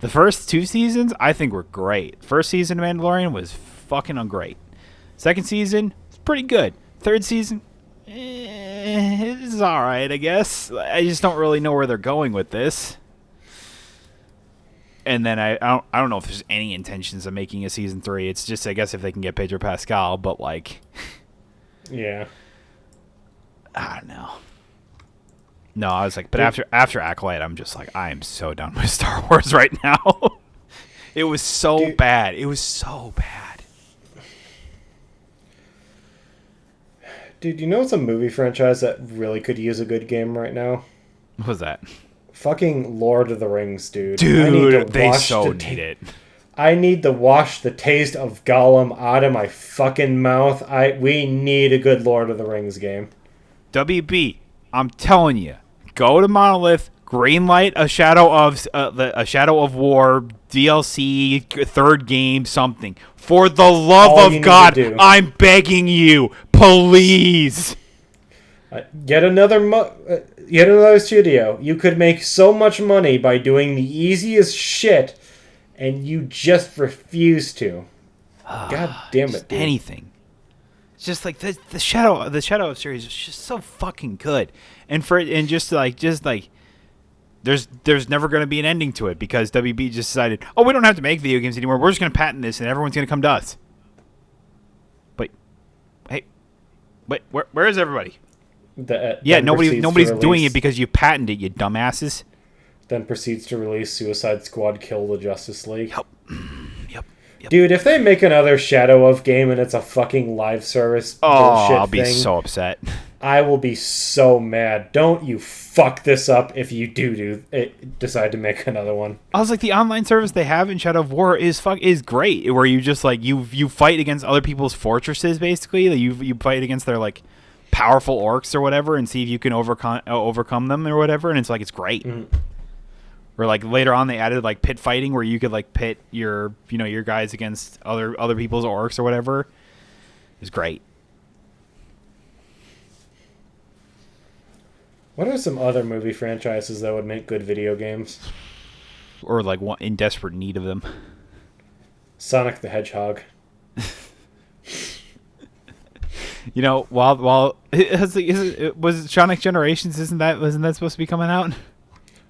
the first 2 seasons, I think were great. First season of Mandalorian was fucking great. Second season, it's pretty good. Third season, it's alright, I guess. I just don't really know where they're going with this. And then I don't know if there's any intentions of making a season 3. It's just, I guess, if they can get Pedro Pascal. But, like... Yeah. I don't know. No, I was like, but after Acolyte, I'm just like, I am so done with Star Wars right now. It was so bad. It was so bad. Dude, you know what's a movie franchise that really could use a good game right now? What was that? Fucking Lord of the Rings, dude. Dude, they so need it. I need to wash the taste of Gollum out of my fucking mouth. We need a good Lord of the Rings game. WB, I'm telling you. Go to Monolith, greenlight a Shadow of War DLC, third game, something. For the love of God, I'm begging you, please. Yet another studio. You could make so much money by doing the easiest shit, and you just refuse to. God damn it, dude. Anything. It's just like the Shadow of series is just so fucking good. And just like there's never going to be an ending to it because WB just decided, oh, we don't have to make video games anymore. We're just going to patent this and everyone's going to come to us. But hey, where is everybody? Nobody's doing it because you patented it, you dumbasses. Then proceeds to release Suicide Squad Kill the Justice League. Yep. Dude, if they make another Shadow of game and it's a fucking live service bullshit I'll be so upset. I will be so mad. Don't you fuck this up if you decide to make another one. I was like, the online service they have in Shadow of War is great, where you just like you fight against other people's fortresses, basically. You fight against their like powerful orcs or whatever, and see if you can overcome them or whatever. And it's great. Or like later on, they added like pit fighting, where you could like pit your guys against other people's orcs or whatever. It was great. What are some other movie franchises that would make good video games? Or like in desperate need of them? Sonic the Hedgehog. While was Sonic Generations? Wasn't that supposed to be coming out?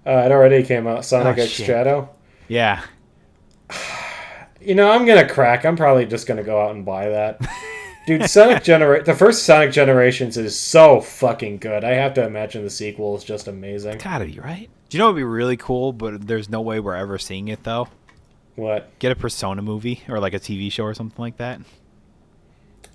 It already came out. Sonic X Shadow. Yeah. I'm gonna crack. I'm probably just gonna go out and buy that. Dude, the first Sonic Generations is so fucking good. I have to imagine the sequel is just amazing. Gotta be, right? Do you know what would be really cool, but there's no way we're ever seeing it, though? What? Get a Persona movie, or like a TV show or something like that.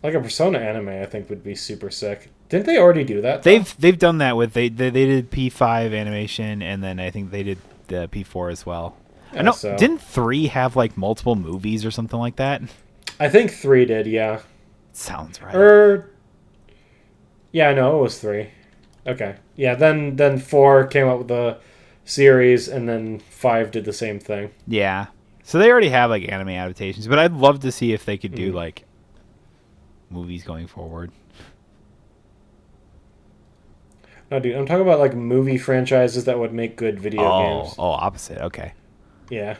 Like a Persona anime, I think, would be super sick. Didn't they already do that, though? They've done that with... They did P5 animation, and then I think they did the P4 as well. Yeah, I know. So. Didn't 3 have, like, multiple movies or something like that? I think 3 did, yeah. Sounds right. Yeah, no, it was 3. Okay. Yeah, then 4 came up with the series, and then 5 did the same thing. Yeah. So they already have, like, anime adaptations, but I'd love to see if they could do, like, movies going forward. No, dude, I'm talking about like movie franchises that would make good video games. Oh, opposite. Okay. Yeah.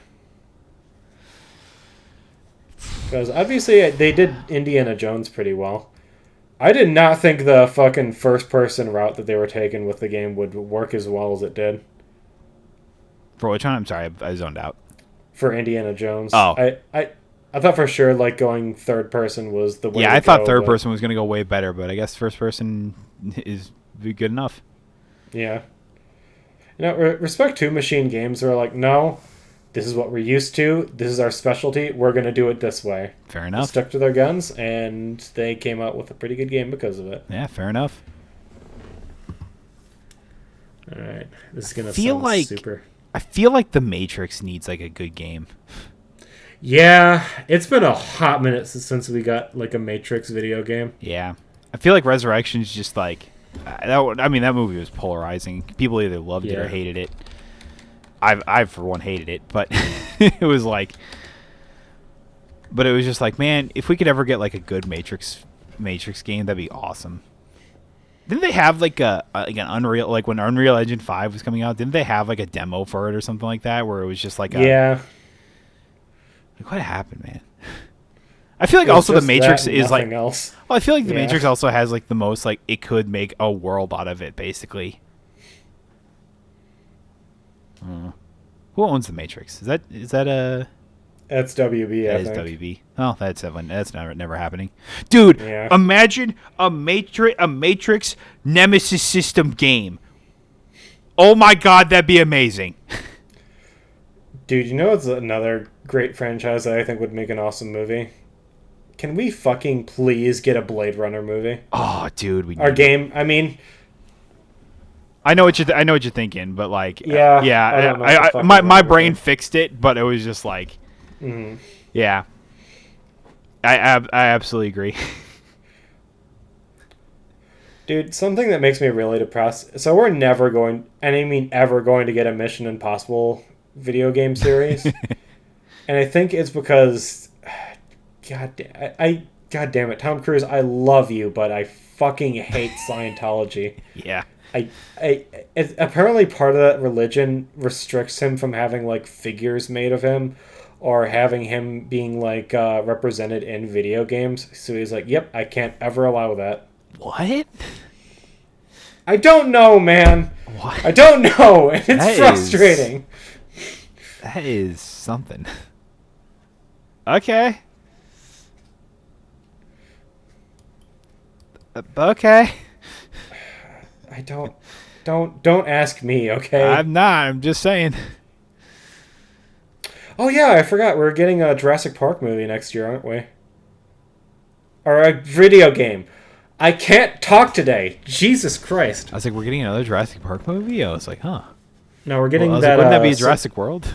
Because obviously they did Indiana Jones pretty well. I did not think the fucking first person route that they were taking with the game would work as well as it did For which one? I'm sorry, I zoned out. for Indiana Jones. Oh. I thought for sure like going third person was the way Yeah, to I thought go, third but- person was going to go way better, but I guess first person is good enough. Yeah. Respect 2 Machine Games are like, no, this is what we're used to. This is our specialty. We're going to do it this way. Fair They enough. stuck to their guns, and they came out with a pretty good game because of it. Yeah, fair enough. All right. This is going to Feel sound like- super. I feel like The Matrix needs like a good game. Yeah, it's been a hot minute since we got like a Matrix video game. Yeah. I feel like Resurrection's just like that movie was polarizing. People either loved it or Yeah. hated it. I for one hated it, but it was like but it was just like, man, if we could ever get like a good Matrix game, that'd be awesome. Didn't they have like an Unreal, like when Unreal Engine 5 was coming out, didn't they have like a demo for it or something like that where it was just like Yeah. like what happened, man? I feel like It was also The just Matrix that and is like nothing else. well, I feel like The Yeah. Matrix also has like the most like it could make a world out of it basically. Who owns The Matrix? Is that a That's WB, that I is think. WB? Oh, that's never happening, dude. Yeah. Imagine a Matrix Nemesis system game. Oh my god, that'd be amazing. Dude, you know what's another great franchise that I think would make an awesome movie? Can we fucking please get a Blade Runner movie? Oh, dude, we Our need it. game, I mean, I know what you're thinking, but like, Yeah, yeah. I don't know what the fuck My is wrong with brain it. fixed it, but it was just like, mhm. yeah. I absolutely agree. Dude, something that makes me really depressed. So we're never going, and I mean ever going to get a Mission Impossible video game series. And I think it's because, God damn it, Tom Cruise, I love you, but I fucking hate Scientology. Yeah. Apparently part of that religion restricts him from having like figures made of him or having him being like represented in video games. So he's like, yep, I can't ever allow that. What? I don't know, man. What? I don't know, and it's That is- frustrating. That is something. Okay. Okay. I don't ask me, okay? I'm not. I'm just saying. Oh yeah, I forgot. We're getting a Jurassic Park movie next year, aren't we? Or a video game. I can't talk today. Jesus Christ. I was like, we're getting another Jurassic Park movie? I was like, huh. No, we're getting Well, I was that. like, wouldn't that be uh, a Jurassic World?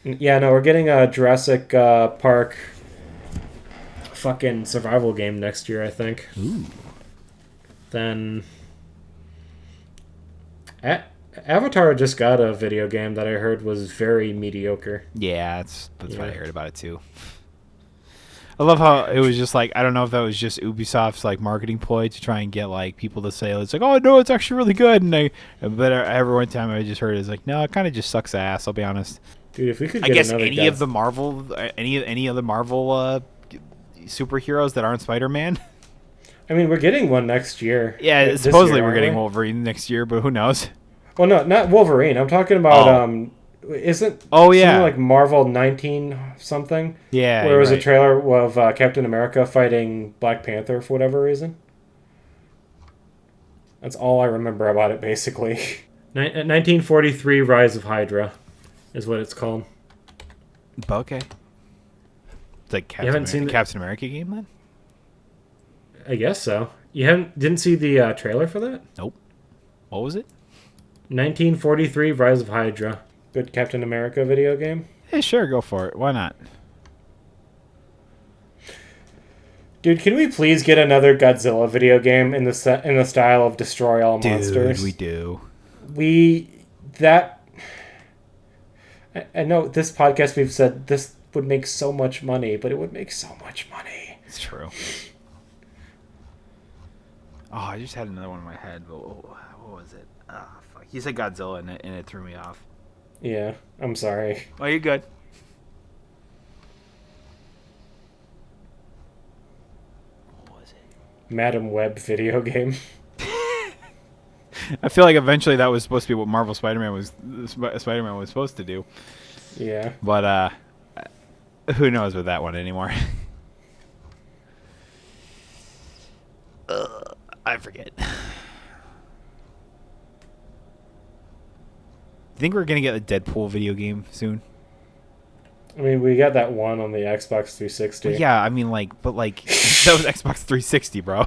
Yeah, no, we're getting a Jurassic Park fucking survival game next year, I think. Ooh. Then Avatar just got a video game that I heard was very mediocre. Yeah, that's what I Yeah. heard about it too. I love how it was just like, I don't know if that was just Ubisoft's like marketing ploy to try and get like people to say it's like, oh no, it's actually really good, but every one time I just heard it's like, no, it kind of just sucks ass. I'll be honest. Dude, if we could I get guess another any of the Marvel, any other Marvel superheroes that aren't Spider-Man. I mean, we're getting one next year. Yeah, This supposedly year, we're aren't getting we? Wolverine next year, but who knows? Well, no, not Wolverine. I'm talking about Oh. isn't Oh, yeah. something like Marvel 19 something? Yeah, Where it was you're a trailer of Captain America fighting Black Panther for whatever reason. That's all I remember about it, basically. 1943 Rise of Hydra is what it's called. Okay. It's like haven't seen the- Captain America game then? I guess so. You didn't see the trailer for that? Nope. What was it? 1943 Rise of Hydra. Good Captain America video game. Yeah, sure, go for it. Why not? Dude, can we please get another Godzilla video game in the style of Destroy All Monsters? Dude, we do. I know this podcast we've said this would make so much money, but it would make so much money. It's true. Oh, I just had another one in my head. But what was it? Ah, fuck. You said Godzilla, and it threw me off. Yeah, I'm sorry. Oh, you're good. What was it? Madam Web video game. I feel like eventually that was supposed to be what Marvel Spider-Man was supposed to do. Yeah. But who knows with that one anymore? I forget. You think we're gonna get a Deadpool video game soon? I mean, we got that one on the Xbox 360. Well, yeah, I mean, but that was Xbox 360, bro.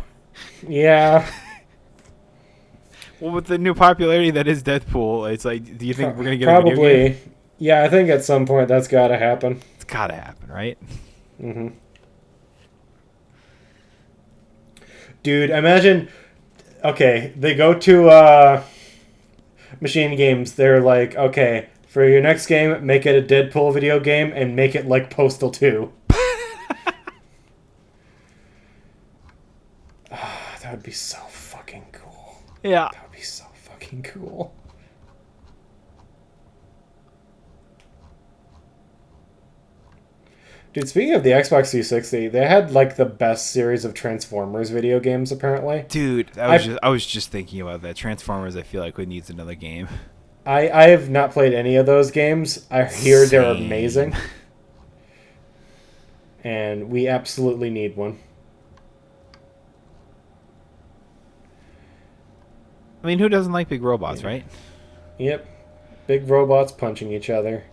Yeah. Well, with the new popularity that is Deadpool, it's like, do you think we're gonna get Probably. a video game? Yeah, I think at some point that's got to happen. It's gotta happen, right? Mm-hmm. Dude, imagine. Okay, they go to Machine Games. They're like, okay, for your next game, make it a Deadpool video game and make it like Postal 2. That would be so fucking cool. Yeah. That would be so fucking cool. Dude, speaking of the Xbox 360, they had like the best series of Transformers video games apparently. Dude, I was just thinking about that. Transformers, I feel like it needs another game. I have not played any of those games. I hear they're amazing. And we absolutely need one. I mean, who doesn't like big robots, right? Yep. Big robots punching each other.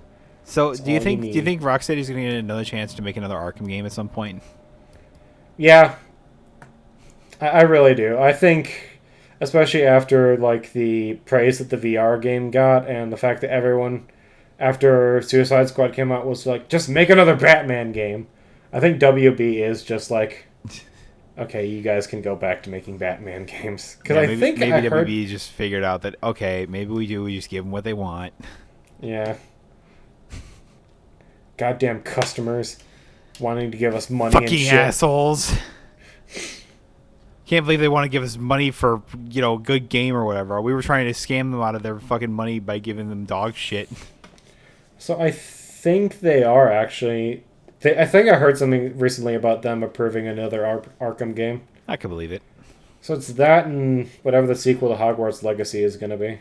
So, That's do you all think you do you need. think Rocksteady's going to get another chance to make another Arkham game at some point? Yeah. I really do. I think, especially after like the praise that the VR game got and the fact that everyone, after Suicide Squad came out, was like, just make another Batman game. I think WB is just like, okay, you guys can go back to making Batman games. Because Yeah, I maybe, think maybe I WB heard... just figured out that, okay, maybe we just give them what they want. Yeah. Goddamn customers wanting to give us money and Fucking shit. assholes. Can't believe they want to give us money for, good game or whatever. We were trying to scam them out of their fucking money by giving them dog shit. So I think they are actually... I think I heard something recently about them approving another Arkham game. I can believe it. So it's that and whatever the sequel to Hogwarts Legacy is going to be.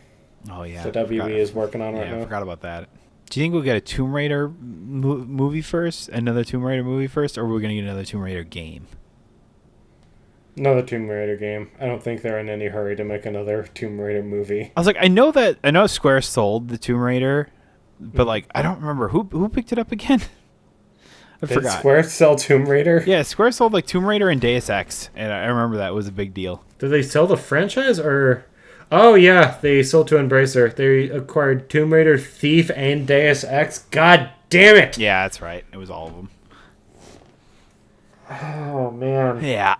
Oh, yeah. So WB is working on right Yeah, I now. forgot about that. Do you think we'll get a Tomb Raider movie first? Another Tomb Raider movie first? Or are we going to get another Tomb Raider game? Another Tomb Raider game. I don't think they're in any hurry to make another Tomb Raider movie. I was like, I know Square sold the Tomb Raider, but I don't remember who picked it up again. I Did forgot. Square sell Tomb Raider? Yeah, Square sold Tomb Raider and Deus Ex, and I remember that was a big deal. Did they sell the franchise or... Oh yeah, they sold to Embracer. They acquired Tomb Raider, Thief, and Deus Ex. God damn it! Yeah, that's right. It was all of them. Oh man. Yeah.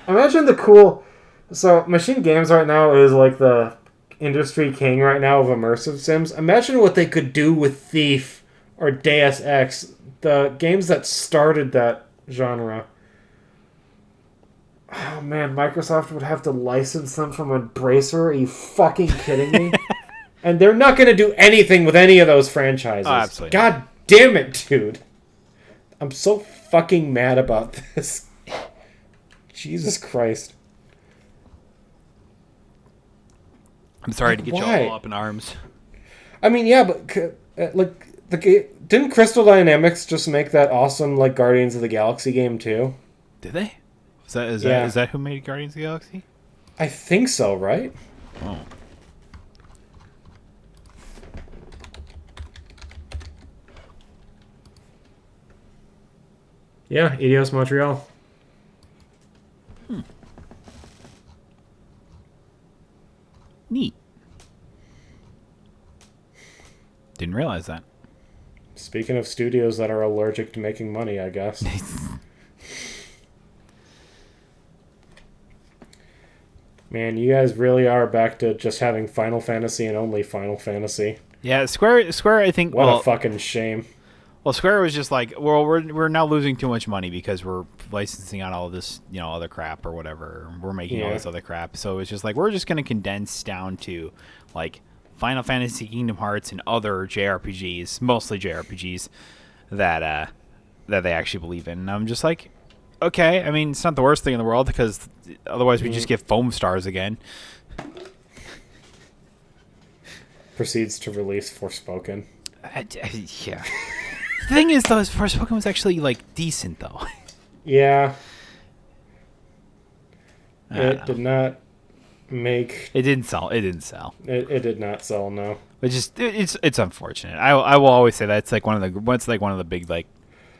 Imagine the cool... So, Machine Games right now is like the industry king right now of immersive sims. Imagine what they could do with Thief or Deus Ex, the games that started that genre. Oh man, Microsoft would have to license them from Embracer. Are you fucking kidding me? And they're not going to do anything with any of those franchises. Oh, absolutely God damn it, dude. I'm so fucking mad about this. Jesus Christ. I'm sorry to get Why? you all up in arms. I mean, yeah, but didn't Crystal Dynamics just make that awesome Guardians of the Galaxy game too? Did they? Is Yeah. that who made Guardians of the Galaxy? I think so, right? Oh. Yeah, Eidos Montreal. Neat. Didn't realize that. Speaking of studios that are allergic to making money, I guess. Man, you guys really are back to just having Final Fantasy and only Final Fantasy. Yeah, Square. I think. What Well, a fucking shame. Well, Square was just like, well, we're now losing too much money because we're licensing out all this, other crap or whatever. We're making all this other crap. So it's just like, we're just going to condense down to, like, Final Fantasy, Kingdom Hearts, and other JRPGs, mostly JRPGs, that they actually believe in. And I'm just like, okay, I mean, it's not the worst thing in the world because otherwise we just get Foam Stars again. Proceeds to release Forspoken. Yeah. The thing is, though, Forspoken was actually, like, decent, though. Yeah. It did not make... It didn't sell. It did not sell, no. It's unfortunate. I will always say that it's like one of the big, like...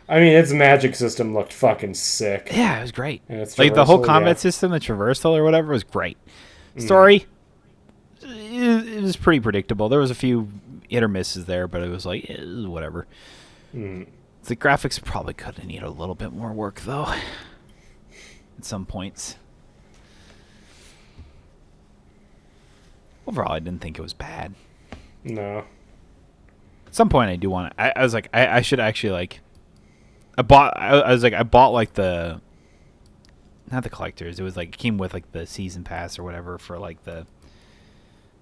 I mean, its magic system looked fucking sick. Yeah, it was great. And its like, the whole traversal, combat system, the traversal or whatever, was great. Story, it was pretty predictable. There was a few hit or misses there, but it was like, whatever. The graphics probably could have needed a little bit more work, though, at some points. Overall, I didn't think it was bad. No. At some point, I do want to... I was like, I should actually, like... I bought, like, the... Not the collectors. It was, like, it came with, like, the season pass or whatever for, like, the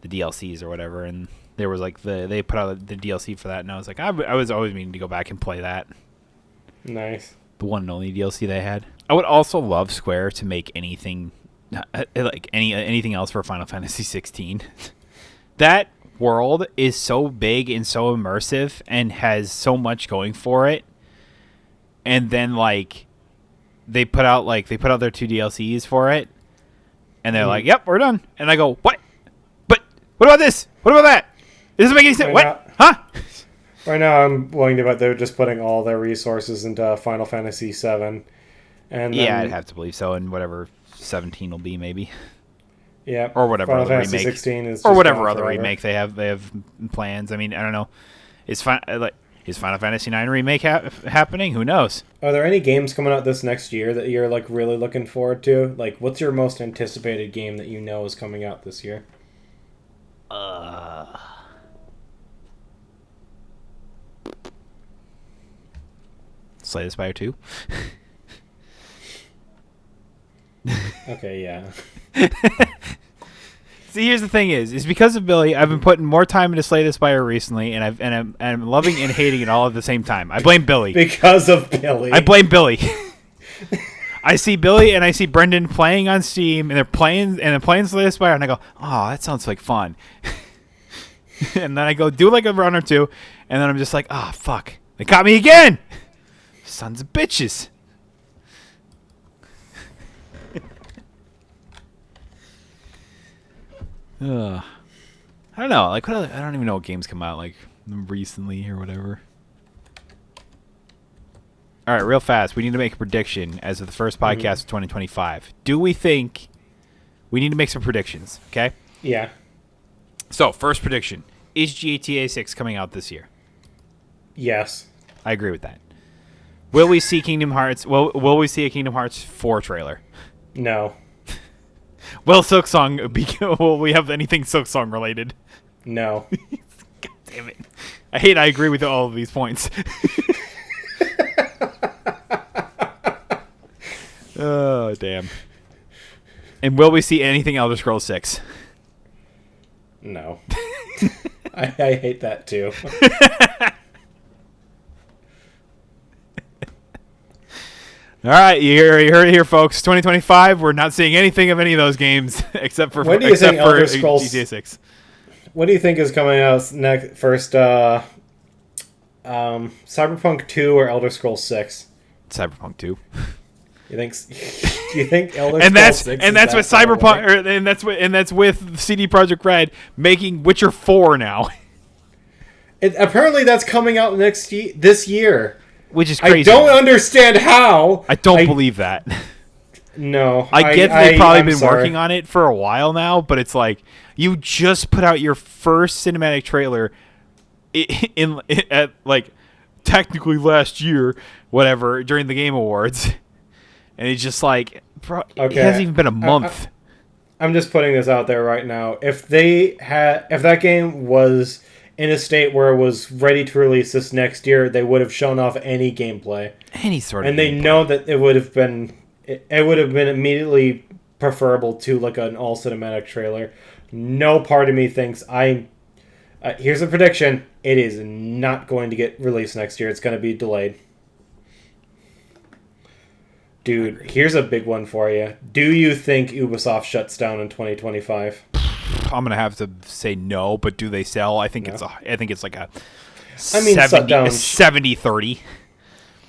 DLCs or whatever, and there was, like, they put out the DLC for that, and I was like, I was always meaning to go back and play that. Nice. The one and only DLC they had. I would also love Square to make anything... like anything else for Final Fantasy 16. That world is so big and so immersive and has so much going for it. And then like they put out their 2 DLCs for it, and they're like, "Yep, we're done." And I go, "What? But what about this? What about that? It doesn't make any sense. What? Huh?" Right now, I'm willing to bet they're just putting all their resources into Final Fantasy 7. And yeah, I'd have to believe so. And whatever 17 will be, maybe. Yeah. Or whatever Final other Fantasy remake. 16 is or whatever other forever. remake they have plans. I mean, I don't know. Is Final Fantasy 9 remake happening? Who knows? Are there any games coming out this next year that you're like really looking forward to? Like, what's your most anticipated game that you know is coming out this year? Slay the Spire 2. Okay, yeah. See, here's the thing: is because of Billy, I've been putting more time into Slay the Spire recently, and I'm loving and hating it all at the same time. I blame Billy. Because of Billy. I blame Billy. I see Billy and I see Brendan playing on Steam, and they're playing Slay the Spire, and I go, "Oh, that sounds like fun." And then I go do like a run or two, and then I'm just like, "Oh, fuck, they caught me again, sons of bitches." I don't know. Like, I don't even know what games come out like recently or whatever. All right, real fast. We need to make a prediction as of the first podcast of 2025. Do we think we need to make some predictions? Okay. Yeah. So, first prediction: is GTA 6 coming out this year? Yes. I agree with that. Will we see Kingdom Hearts? Will we see a Kingdom Hearts 4 trailer? No. Will Silksong be? Will we have anything Silksong related? No. God damn it! I agree with all of these points. Oh damn! And will we see anything Elder Scrolls 6? No. I hate that too. All right, you heard it here, folks. 2025, we're not seeing anything of any of those games except for GTA 6. What do you think is coming out next? First, Cyberpunk 2 or Elder Scrolls 6? Cyberpunk 2. You think? Do you think Elder and Scrolls that's 6 and that's with Cyberpunk, and that's with CD Projekt Red making Witcher 4 now. Apparently, that's coming out this year. Which is crazy. I don't understand how. I don't believe that. No. I get that they've probably been working on it for a while now, but it's like, you just put out your first cinematic trailer at like, technically last year, whatever, during the Game Awards. And it's just like, bro, it hasn't even been a month. I'm just putting this out there right now. If that game was in a state where it was ready to release this next year, they would have shown off any gameplay. Any sort of And they gameplay. know that it would have been immediately preferable to like an all cinematic trailer. No part of me thinks here's a prediction. It is not going to get released next year. It's going to be delayed. Dude, here's a big one for you. Do you think Ubisoft shuts down in 2025? I'm gonna have to say no, but do they sell? I think it's like a shut down. 70-30.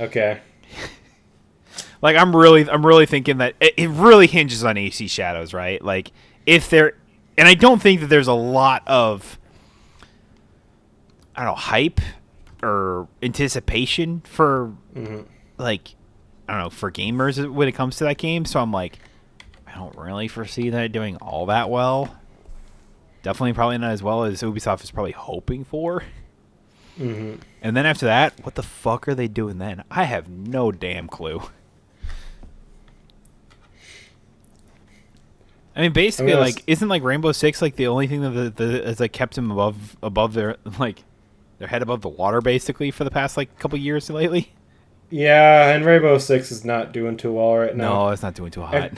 Okay. Like I'm really thinking that it really hinges on AC Shadows, right? Like if they're, and I don't think that there's a lot of, I don't know, hype or anticipation for like, I don't know, for gamers when it comes to that game. So I'm like, I don't really foresee that doing all that well. Definitely probably not as well as Ubisoft is probably hoping for. And then after that, what the fuck are they doing then? I have no damn clue. I mean, basically, like, isn't like Rainbow Six like the only thing that has like kept them above their like their head above the water basically for the past like couple years lately? Yeah, and Rainbow Six is not doing too well right now. No, it's not doing too hot.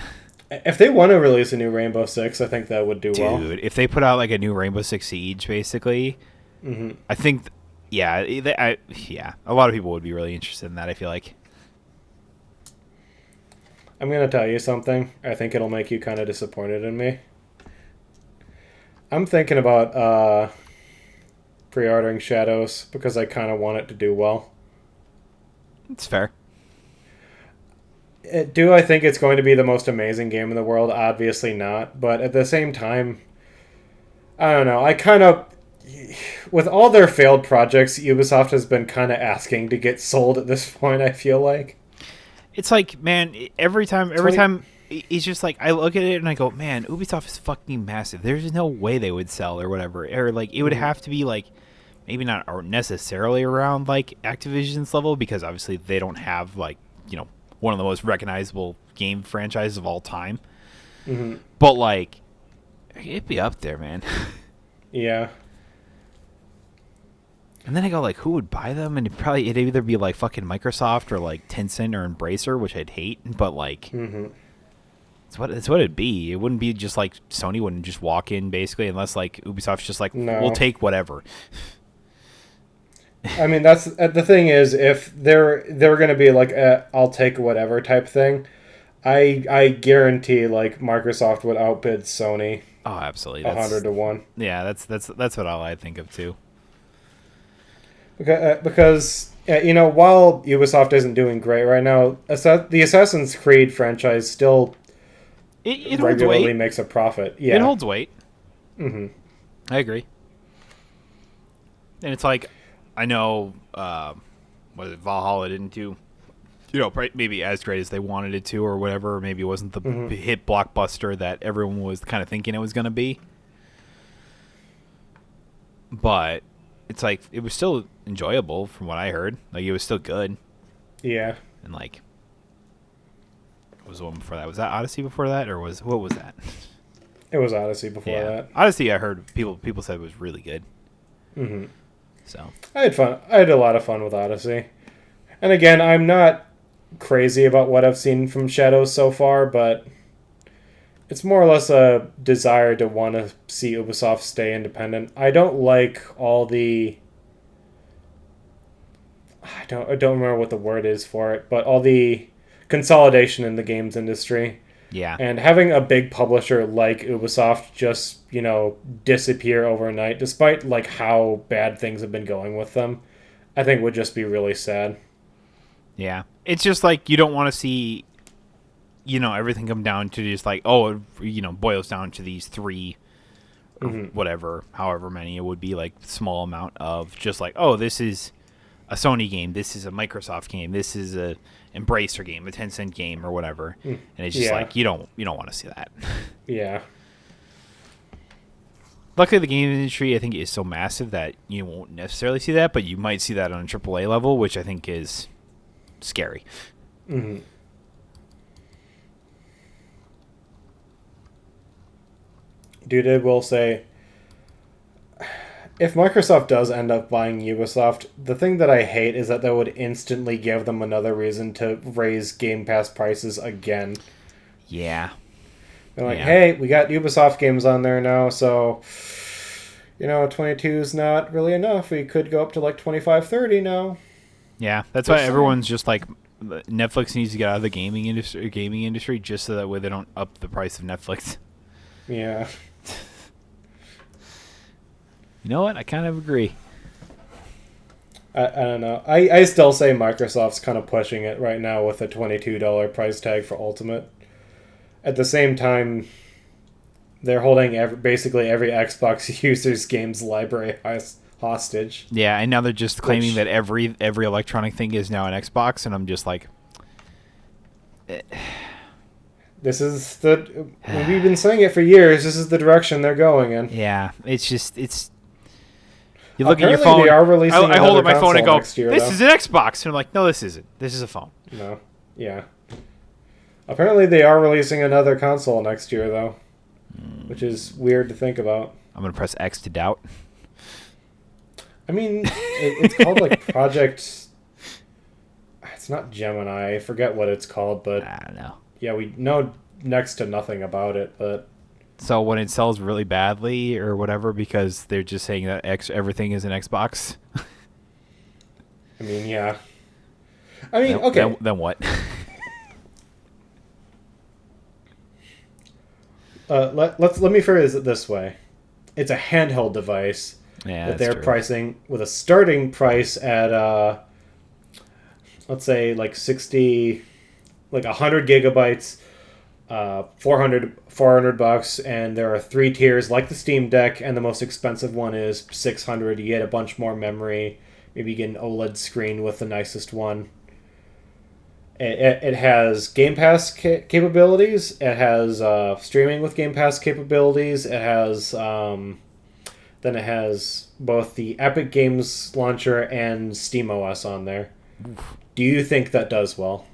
If they want to release a new Rainbow Six, I think that would do well. Dude, if they put out like a new Rainbow Six Siege, basically, I think, yeah, a lot of people would be really interested in that. I feel like. I'm gonna tell you something. I think it'll make you kind of disappointed in me. I'm thinking about pre-ordering Shadows because I kind of want it to do well. It's fair. Do I think it's going to be the most amazing game in the world? Obviously not. But at the same time, I don't know. I kind of, with all their failed projects, Ubisoft has been kind of asking to get sold at this point, I feel like. It's like, man, every time it's just like I look at it and I go, man, Ubisoft is fucking massive. There's no way they would sell or whatever, or like it would have to be like maybe not necessarily around like Activision's level because obviously they don't have like one of the most recognizable game franchises of all time. But like it'd be up there, man. Yeah. And then I go like, who would buy them? And it'd either be like fucking Microsoft or like Tencent or Embracer, which I'd hate. But like, it's what it'd be. It wouldn't be just like Sony wouldn't just walk in basically, unless like Ubisoft's just like, we'll take whatever. I mean, that's the thing is, if they're going to be like I'll take whatever type thing, I guarantee like Microsoft would outbid Sony. Oh, absolutely, 100-1. Yeah, that's what I think of too. Because while Ubisoft isn't doing great right now, the Assassin's Creed franchise still it regularly makes a profit. Yeah, it holds weight. I agree. And it's like, I know, was it Valhalla didn't do, maybe as great as they wanted it to, or whatever. Or maybe it wasn't the hit blockbuster that everyone was kind of thinking it was going to be. But it's like it was still enjoyable from what I heard. Like it was still good. Yeah. And like, what was the one before that? Was that Odyssey before that, or what was that? It was Odyssey before that. Odyssey, I heard people said was really good. So I had fun. I had a lot of fun with Odyssey. And again, I'm not crazy about what I've seen from Shadows so far, but it's more or less a desire to want to see Ubisoft stay independent. I don't like all the... I don't remember what the word is for it, but all the consolidation in the games industry. Yeah. And having a big publisher like Ubisoft just, disappear overnight, despite like how bad things have been going with them, I think would just be really sad. Yeah. It's just like you don't want to see, everything come down to just like, it boils down to these three, or whatever, however many it would be, like small amount of just like, this is a Sony game, this is a Microsoft game, this is a Embracer game, a Tencent game, or whatever. And it's just like you don't want to see that. Yeah. Luckily, the game industry, I think, is so massive that you won't necessarily see that, but you might see that on a AAA level, which I think is scary. Dude, I will say, If Microsoft does end up buying Ubisoft, the thing that I hate is that would instantly give them another reason to raise Game Pass prices again. Yeah. They're like, Yeah. hey, we got Ubisoft games on there now, so 22 is not really enough. We could go up to like 25, 30 now. Yeah. That's Just why saying. everyone's just like, Netflix needs to get out of the gaming industry just so that way they don't up the price of Netflix. Yeah. You know what? I kind of agree. I don't know. I still say Microsoft's kind of pushing it right now with a $22 price tag for Ultimate. At the same time, they're holding basically every Xbox user's games library hostage. Yeah, and now they're just claiming that every electronic thing is now an Xbox, and I'm just like, This is we've been saying it for years. This is the direction they're going in. yeah, it's. You look at your Apparently phone. they are releasing I hold up another my phone and console go, next year, "This though." is an Xbox," and I'm like, "No, this isn't. This is a phone." No. Yeah. Apparently they are releasing another console next year, though. Which is weird to think about. I'm gonna press X to doubt. I mean, it's called like Project... It's not Gemini. I forget what it's called, but I don't know. yeah, we know next to nothing about it, but... So when it sells really badly or whatever, because they're just saying that everything is an Xbox. I mean, yeah. I mean, then, okay. Then what? Let me phrase it this way. It's a handheld device Yeah, that that's they're true. pricing with a starting price at let's say like 100 gigabytes, 400 bucks, and there are 3 tiers like the Steam Deck, and the most expensive one is 600. You get a bunch more memory. Maybe you get an OLED screen with the nicest one. It has Game Pass capabilities. It has streaming with Game Pass capabilities. It has then it has both the Epic Games launcher and SteamOS on there. Do you think that does well?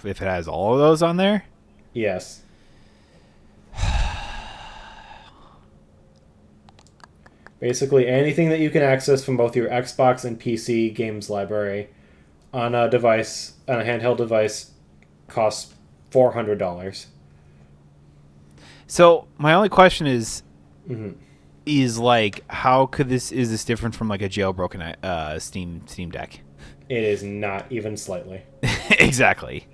If it has all of those on there, Yes. Basically, anything that you can access from both your Xbox and PC games library on a device, on a handheld device, costs $400. so my only question is, Mhm. like, how could is this different from like a jailbroken Steam Deck? It is not even slightly. Exactly.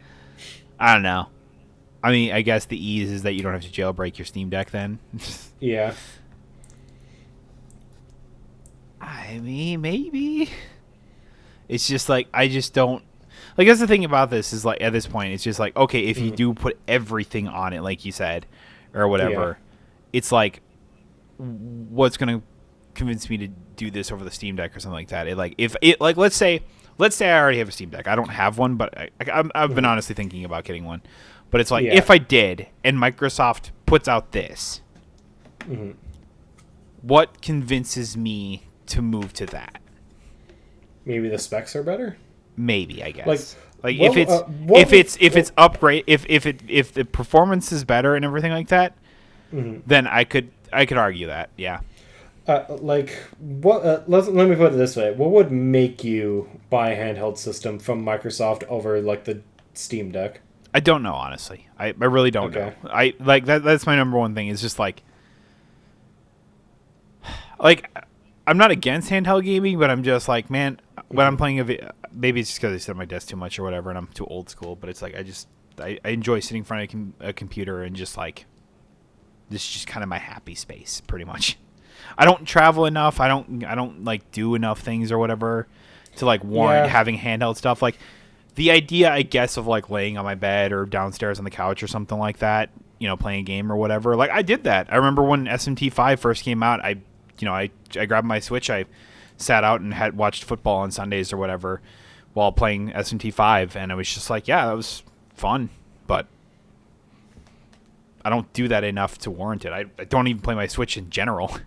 I don't know. I mean, I guess the ease is that you don't have to jailbreak your Steam Deck then. Yeah. I mean, maybe. It's just like, I just don't. Like, that's the thing about this is, like, at this point, it's just like, okay, if you do put everything on it, like you said, or whatever, it's like, what's going to convince me to do this over the Steam Deck or something like that? Let's say I already have a Steam Deck. I don't have one, but I've been honestly thinking about getting one. But it's like, Yeah. if I did, and Microsoft puts out this, what convinces me to move to that? Maybe the specs are better? Maybe, I guess. Like well, if it's upgrade, if the performance is better and everything like that, then I could argue that. Yeah. Let me put it this way. What would make you buy a handheld system from Microsoft over, like, the Steam Deck? I don't know, honestly. I really don't know. I like that. That's my number one thing. Is just like I'm not against handheld gaming, but I'm just like, man, when I'm playing maybe it's just because I sit at my desk too much or whatever, and I'm too old school. But it's like I enjoy sitting in front of a computer and just like this is just kind of my happy space, pretty much. I don't travel enough. I don't like do enough things or whatever to like warrant having handheld stuff. Like the idea, I guess, of like laying on my bed or downstairs on the couch or something like that, playing a game or whatever. Like I did that. I remember when SMT5 first came out. I grabbed my Switch. I sat out and had watched football on Sundays or whatever while playing SMT5, and I was just like, yeah, that was fun, but I don't do that enough to warrant it. I don't even play my Switch in general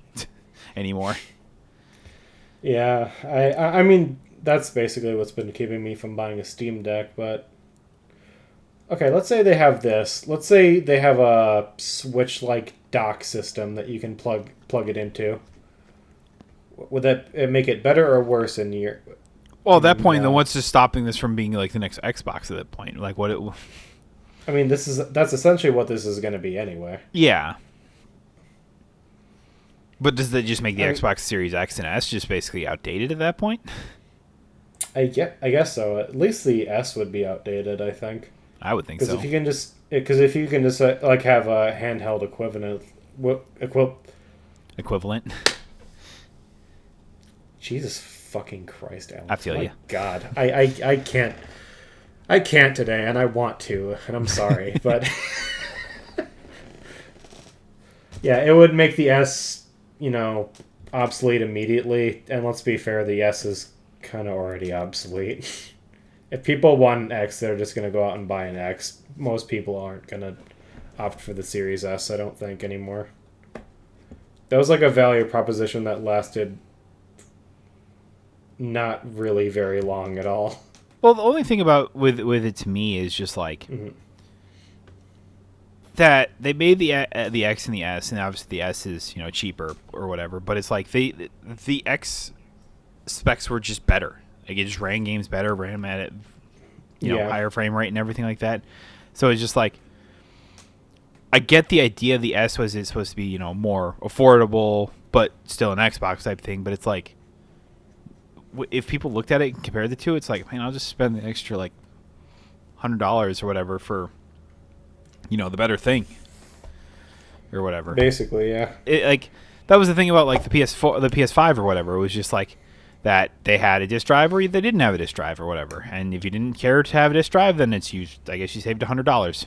anymore. Yeah, I mean, that's basically what's been keeping me from buying a Steam Deck, but... Okay, let's say they have this. Let's say they have a Switch-like dock system that you can plug it into. Would that make it better or worse in your? Well, at that point, then what's just stopping this from being like the next Xbox at that point? Like what it? I mean, that's essentially what this is going to be anyway. Yeah. But does that just make the Xbox Series X and S just basically outdated at that point? I guess so. At least the S would be outdated, I think. I would think so. Because if you can just like have a handheld equivalent. Jesus fucking Christ, Alex! I feel you. God, I can't today, and I want to, and I'm sorry, but yeah, it would make the S, obsolete immediately. And let's be fair, the S is kind of already obsolete. If people want an X, they're just going to go out and buy an X. Most people aren't going to opt for the Series S, I don't think, anymore. That was like a value proposition that lasted not really very long at all. Well, the only thing about with it to me is just like that they made the X and the S, and obviously the S is cheaper or whatever. But it's like the X specs were just better. Like it just ran games better, ran at it, higher frame rate and everything like that. So it's just like I get the idea of the S it's supposed to be more affordable, but still an Xbox type thing. But it's like if people looked at it and compared the two, it's like, man, I'll just spend the extra like $100 or whatever for the better thing or whatever. Basically, yeah. Like that was the thing about like the PS4, the PS5 or whatever. It was just like that they had a disk drive or they didn't have a disk drive or whatever. And if you didn't care to have a disk drive, then it's used. I guess you saved $100.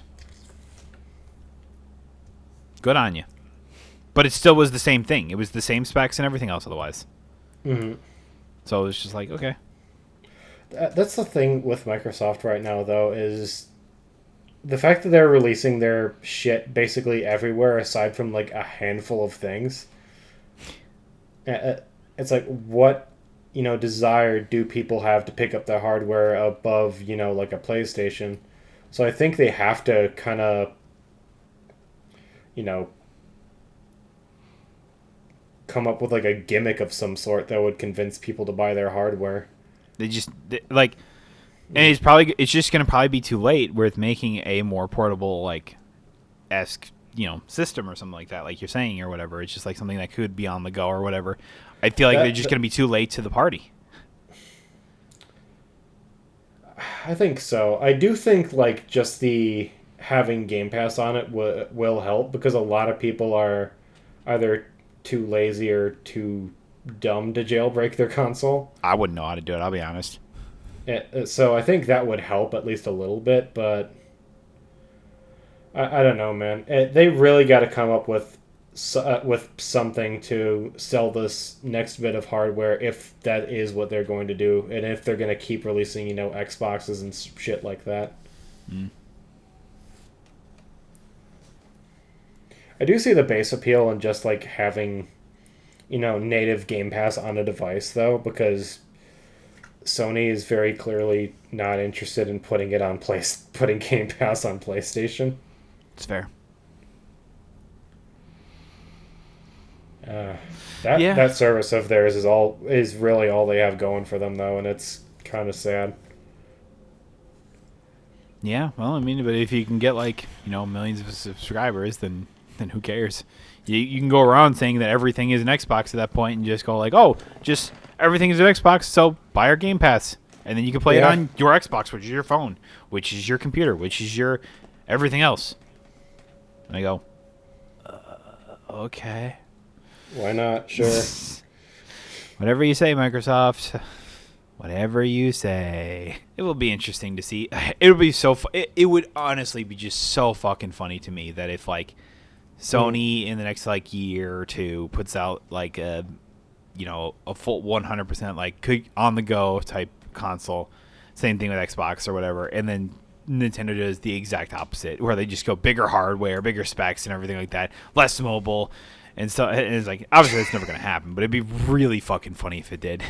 Good on you. But it still was the same thing. It was the same specs and everything else otherwise. Mm-hmm. So it was just like, okay. That's the thing with Microsoft right now, though, is the fact that they're releasing their shit basically everywhere aside from like a handful of things. It's like, what desire do people have to pick up their hardware above like a PlayStation? So I think they have to kind of come up with like a gimmick of some sort that would convince people to buy their hardware. And it's just gonna probably be too late with making a more portable esque system or something like that, like you're saying or whatever. It's just like something that could be on the go or whatever. I feel like they're just gonna be too late to the party. I think so. I do think like just the having Game Pass on it will help, because a lot of people are either too lazy or too dumb to jailbreak their console. I wouldn't know how to do it, I'll be honest. So I think that would help at least a little bit, but I don't know, man. They really got to come up with something to sell this next bit of hardware, if that is what they're going to do, and if they're going to keep releasing Xboxes and shit like that. I do see the base appeal in just like having native Game Pass on a device, though, because Sony is very clearly not interested in putting Game Pass on PlayStation. It's fair. That service of theirs is really all they have going for them, though, and it's kind of sad. Yeah, well, I mean, but if you can get millions of subscribers, then who cares? You can go around saying that everything is an Xbox at that point and just go like, oh, just everything is an Xbox, so buy our Game Pass. And then you can play it on your Xbox, which is your phone, which is your computer, which is your everything else. And I go, okay. Why not? Sure. Whatever you say, Microsoft. Whatever you say. It will be interesting to see. It would be so it would honestly be just so fucking funny to me that if Sony in the next year or two puts out a full 100% on the go type console, same thing with Xbox or whatever, and then Nintendo does the exact opposite, where they just go bigger hardware, bigger specs and everything like that, less mobile, and so and it's like, obviously that's never gonna happen, but it'd be really fucking funny if it did.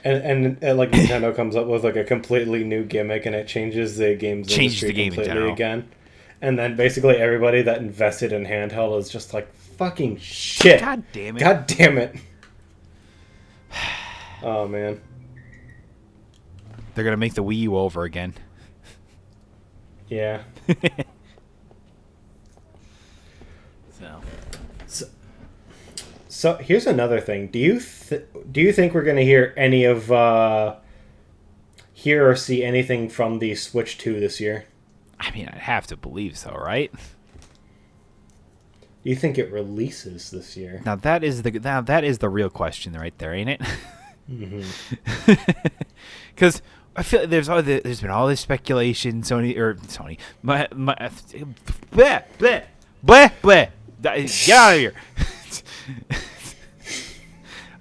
And Nintendo comes up with a completely new gimmick, and it changes the industry completely again. And then basically everybody that invested in handheld is just like, fucking shit. God damn it. God damn it. Oh man. They're gonna make the Wii U over again. Yeah. So. So here's another thing. Do you think we're gonna hear any of hear or see anything from the Switch 2 this year? I mean, I'd have to believe so, right? Do you think it releases this year? Now that is the real question right there, ain't it? Because I feel like there's been all this speculation. Sony, my bleh, bleh, bleh, bleh. Get out of here.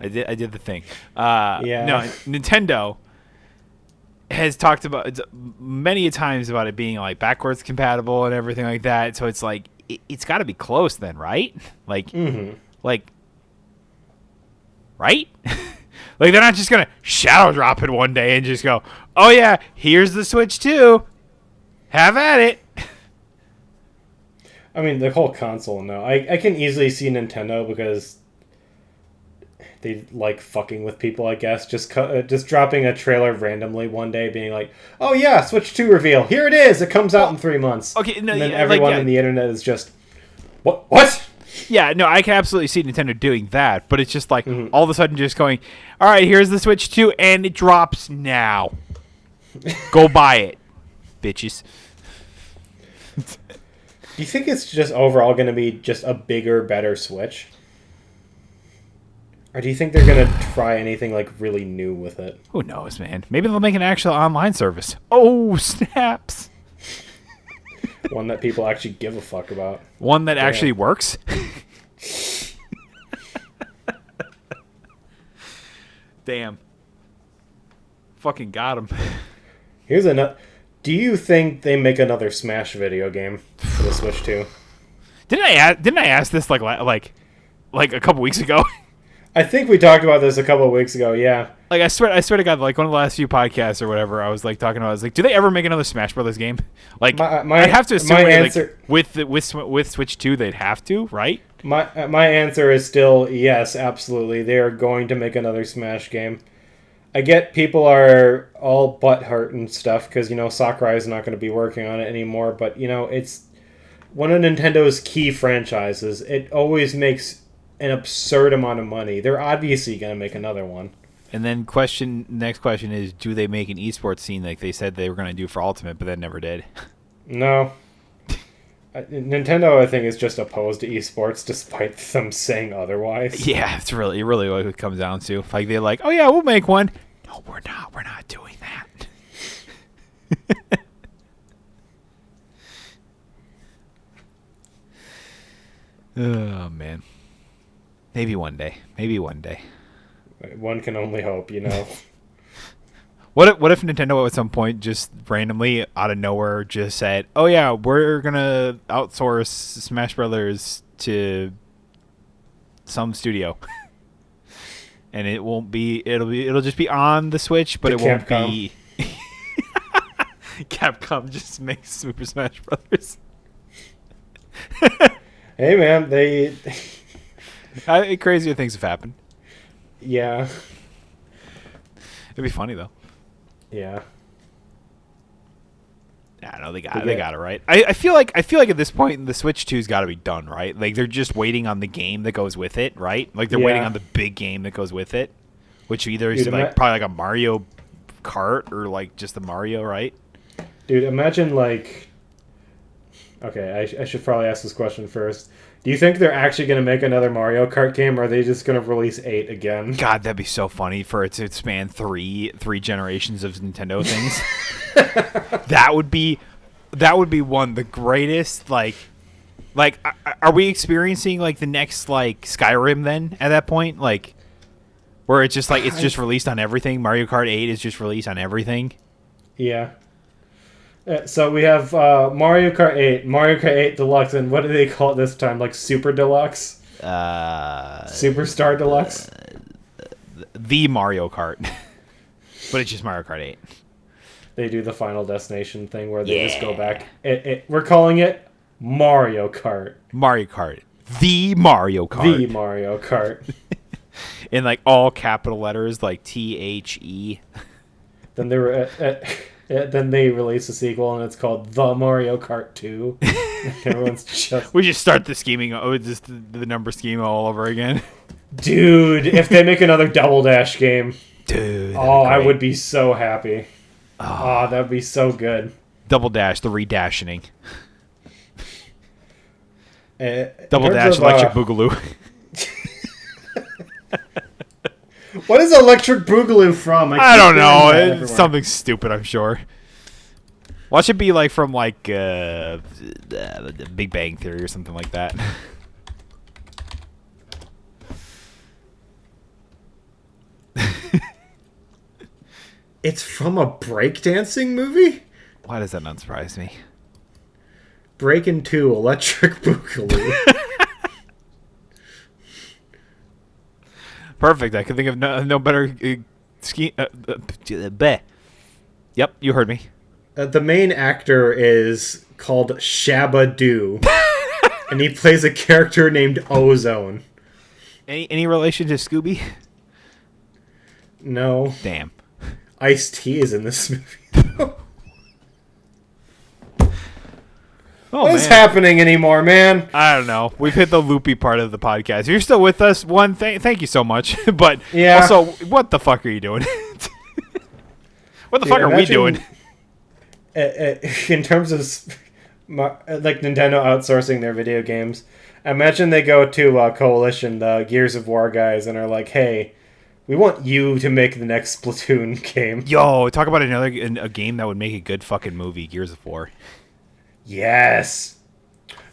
I did the thing. Yeah. No, Nintendo has talked about many times about it being like backwards compatible and everything like that. So it's like it's got to be close then, right? Like, like, right? Like they're not just gonna shadow drop it one day and just go, "Oh yeah, here's the Switch 2. Have at it." I mean, the whole console. No, I can easily see Nintendo because they like fucking with people. I guess just dropping a trailer randomly one day, being like, "Oh yeah, Switch 2 reveal. Here it is. It comes out in 3 months." Okay, no, and then yeah, everyone like, on the internet is just, "What?" Yeah, no, I can absolutely see Nintendo doing that, but it's just like all of a sudden just going, "All right, here's the Switch 2, and it drops now. Go buy it, bitches." Do you think it's just overall going to be just a bigger, better Switch? Or do you think they're going to try anything like really new with it? Who knows, man? Maybe they'll make an actual online service. Oh, snaps. One that people actually give a fuck about. One that actually works? Damn. Fucking got him. Here's another. Do you think they make another Smash video game for the Switch 2? Didn't I ask this like a couple weeks ago? I think we talked about this a couple of weeks ago. Yeah. Like I swear to God, like one of the last few podcasts or whatever, I was like talking about. I was like, do they ever make another Smash Brothers game? Like, I have to assume answer, like, with Switch 2, they'd have to, right? My answer is still yes, absolutely. They are going to make another Smash game. I get people are all butthurt and stuff because Sakurai is not going to be working on it anymore. But it's one of Nintendo's key franchises. It always makes an absurd amount of money. They're obviously going to make another one. And then next question is, do they make an esports scene like they said they were going to do for Ultimate, but then never did? No. Nintendo, I think, is just opposed to esports, despite them saying otherwise. Yeah, it's really what it comes down to. Like they're like, oh yeah, we'll make one. No, we're not. We're not doing that. Oh man. Maybe one day. One can only hope, What if Nintendo at some point just randomly out of nowhere just said, "Oh yeah, we're gonna outsource Smash Brothers to some studio," and it'll just be on the Switch, but it won't be. Capcom just makes Super Smash Brothers. Hey man, crazier things have happened. Yeah. It'd be funny though. Yeah. I know they got it right. I feel like at this point the Switch 2's got to be done, right? Like they're just waiting on the game that goes with it, right? Like they're waiting on the big game that goes with it, which either is probably like a Mario Kart or like just the Mario, right? Dude, imagine like. Okay, I should probably ask this question first. Do you think they're actually going to make another Mario Kart game, or are they just going to release 8 again? God, that'd be so funny for it to span three generations of Nintendo things. That would be one of the greatest. Like, are we experiencing like the next like Skyrim then at that point? Like, where it's just like it's just released on everything. Mario Kart 8 is just released on everything. Yeah. So we have Mario Kart 8, Mario Kart 8 Deluxe, and what do they call it this time? Like Super Deluxe? Superstar Deluxe? The Mario Kart. But it's just Mario Kart 8. They do the Final Destination thing where they just go back. We're calling it Mario Kart. Mario Kart. The Mario Kart. The Mario Kart. in like all capital letters, like THE. Then they were then they released a sequel and it's called The Mario Kart 2. Everyone's just We just start the scheming. Oh, just the number scheme all over again. dude. If they make another Double Dash game, Dude. I would be so happy. Oh, that'd be so good. Double Dash, the redashing. In Double terms Dash, of, Electric Boogaloo. What is Electric Boogaloo from? I don't know. It's Everywhere. something stupid, I'm sure. Watch it be like from like Big Bang Theory or something like that. It's from a breakdancing movie? Why does that not surprise me? Breakin' 2, Electric Boogaloo. Perfect. I can think of no better scheme. Bleh. Yep, you heard me. The main actor is called Shabba Doo. And he plays a character named Ozone. Any relation to Scooby? No. Damn. Ice-T is in this movie. Oh, What is happening anymore, man? I don't know. We've hit the loopy part of the podcast. If you're still with us, thank you so much. But Yeah. also, what the fuck are you doing? What the fuck are we doing? In terms of like Nintendo outsourcing their video games, imagine they go to Coalition, the Gears of War guys, and are like, "Hey, we want you to make the next Splatoon game." Yo, talk about a game that would make a good fucking movie, Gears of War. Yes,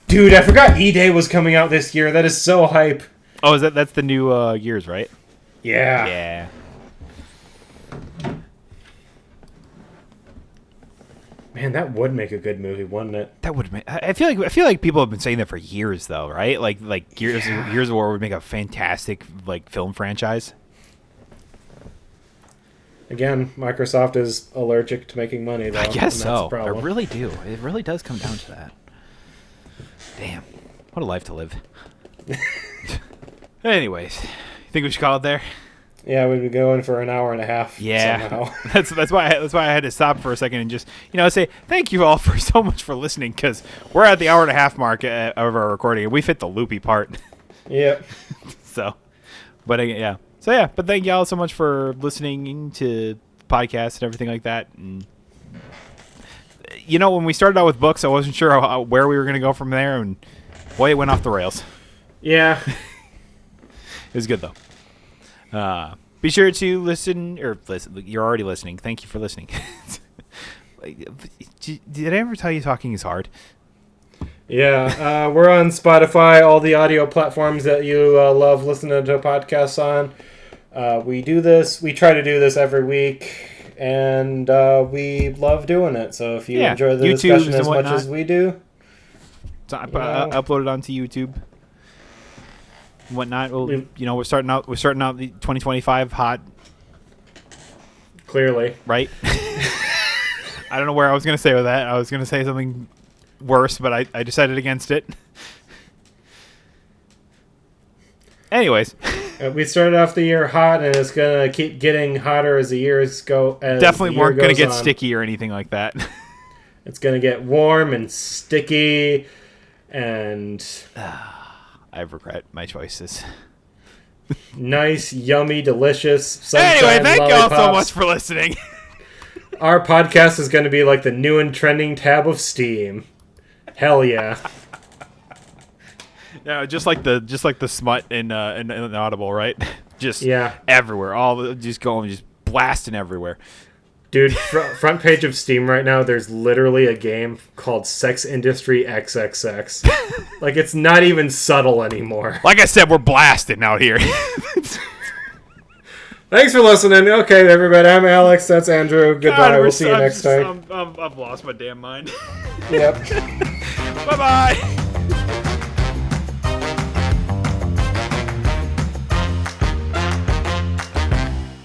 dude, I forgot E-Day was coming out this year. That is so hype. Oh, that's the new Gears, right? Yeah. Yeah. Man, that would make a good movie, wouldn't it? That would make. I feel like people have been saying that for years, though, right? Like Gears of War would make a fantastic like film franchise. Again, Microsoft is allergic to making money, though. I guess and that's so. the problem. I really do. It really does come down to that. Damn, what a life to live. Anyways, you think we should call it there? Yeah, we'd be going for an hour and a half. Yeah, Somehow. that's why I had to stop for a second and just say thank you all for so much for listening, because we're at the hour and a half mark of our recording and we've hit the loopy part. Yep. So, but thank y'all so much for listening to podcasts and everything like that. And when we started out with books, I wasn't sure where we were going to go from there, and boy, it went off the rails. Yeah. It was good though. Be sure to listen. You're already listening. Thank you for listening. Did I ever tell you talking is hard? Yeah, we're on Spotify, all the audio platforms that you love listening to podcasts on. We try to do this every week, and we love doing it. So if you enjoy the discussion as much as we do, so I upload it onto YouTube. Whatnot. Well, we're starting out the 2025 hot. Clearly, right? I don't know where I was going to say with that. I was going to say something worse, but I decided against it. Anyways, we started off the year hot, and it's gonna keep getting hotter as the years go. Definitely weren't going to get sticky or anything like that. It's gonna get warm and sticky, and I regret my choices. Nice, yummy, delicious. Anyway, thank y'all so lollipops. much for listening. Our podcast is going to be like the new and trending tab of Steam. Hell yeah! Yeah, just like the smut in Audible, right? Just Yeah. everywhere, just blasting everywhere. Dude, front page of Steam right now, there's literally a game called Sex Industry XXX. Like, it's not even subtle anymore. Like I said, we're blasting out here. Thanks for listening. Okay, everybody, I'm Alex. That's Andrew. Goodbye. We'll see you next time. I've lost my damn mind. Yep. Bye-bye.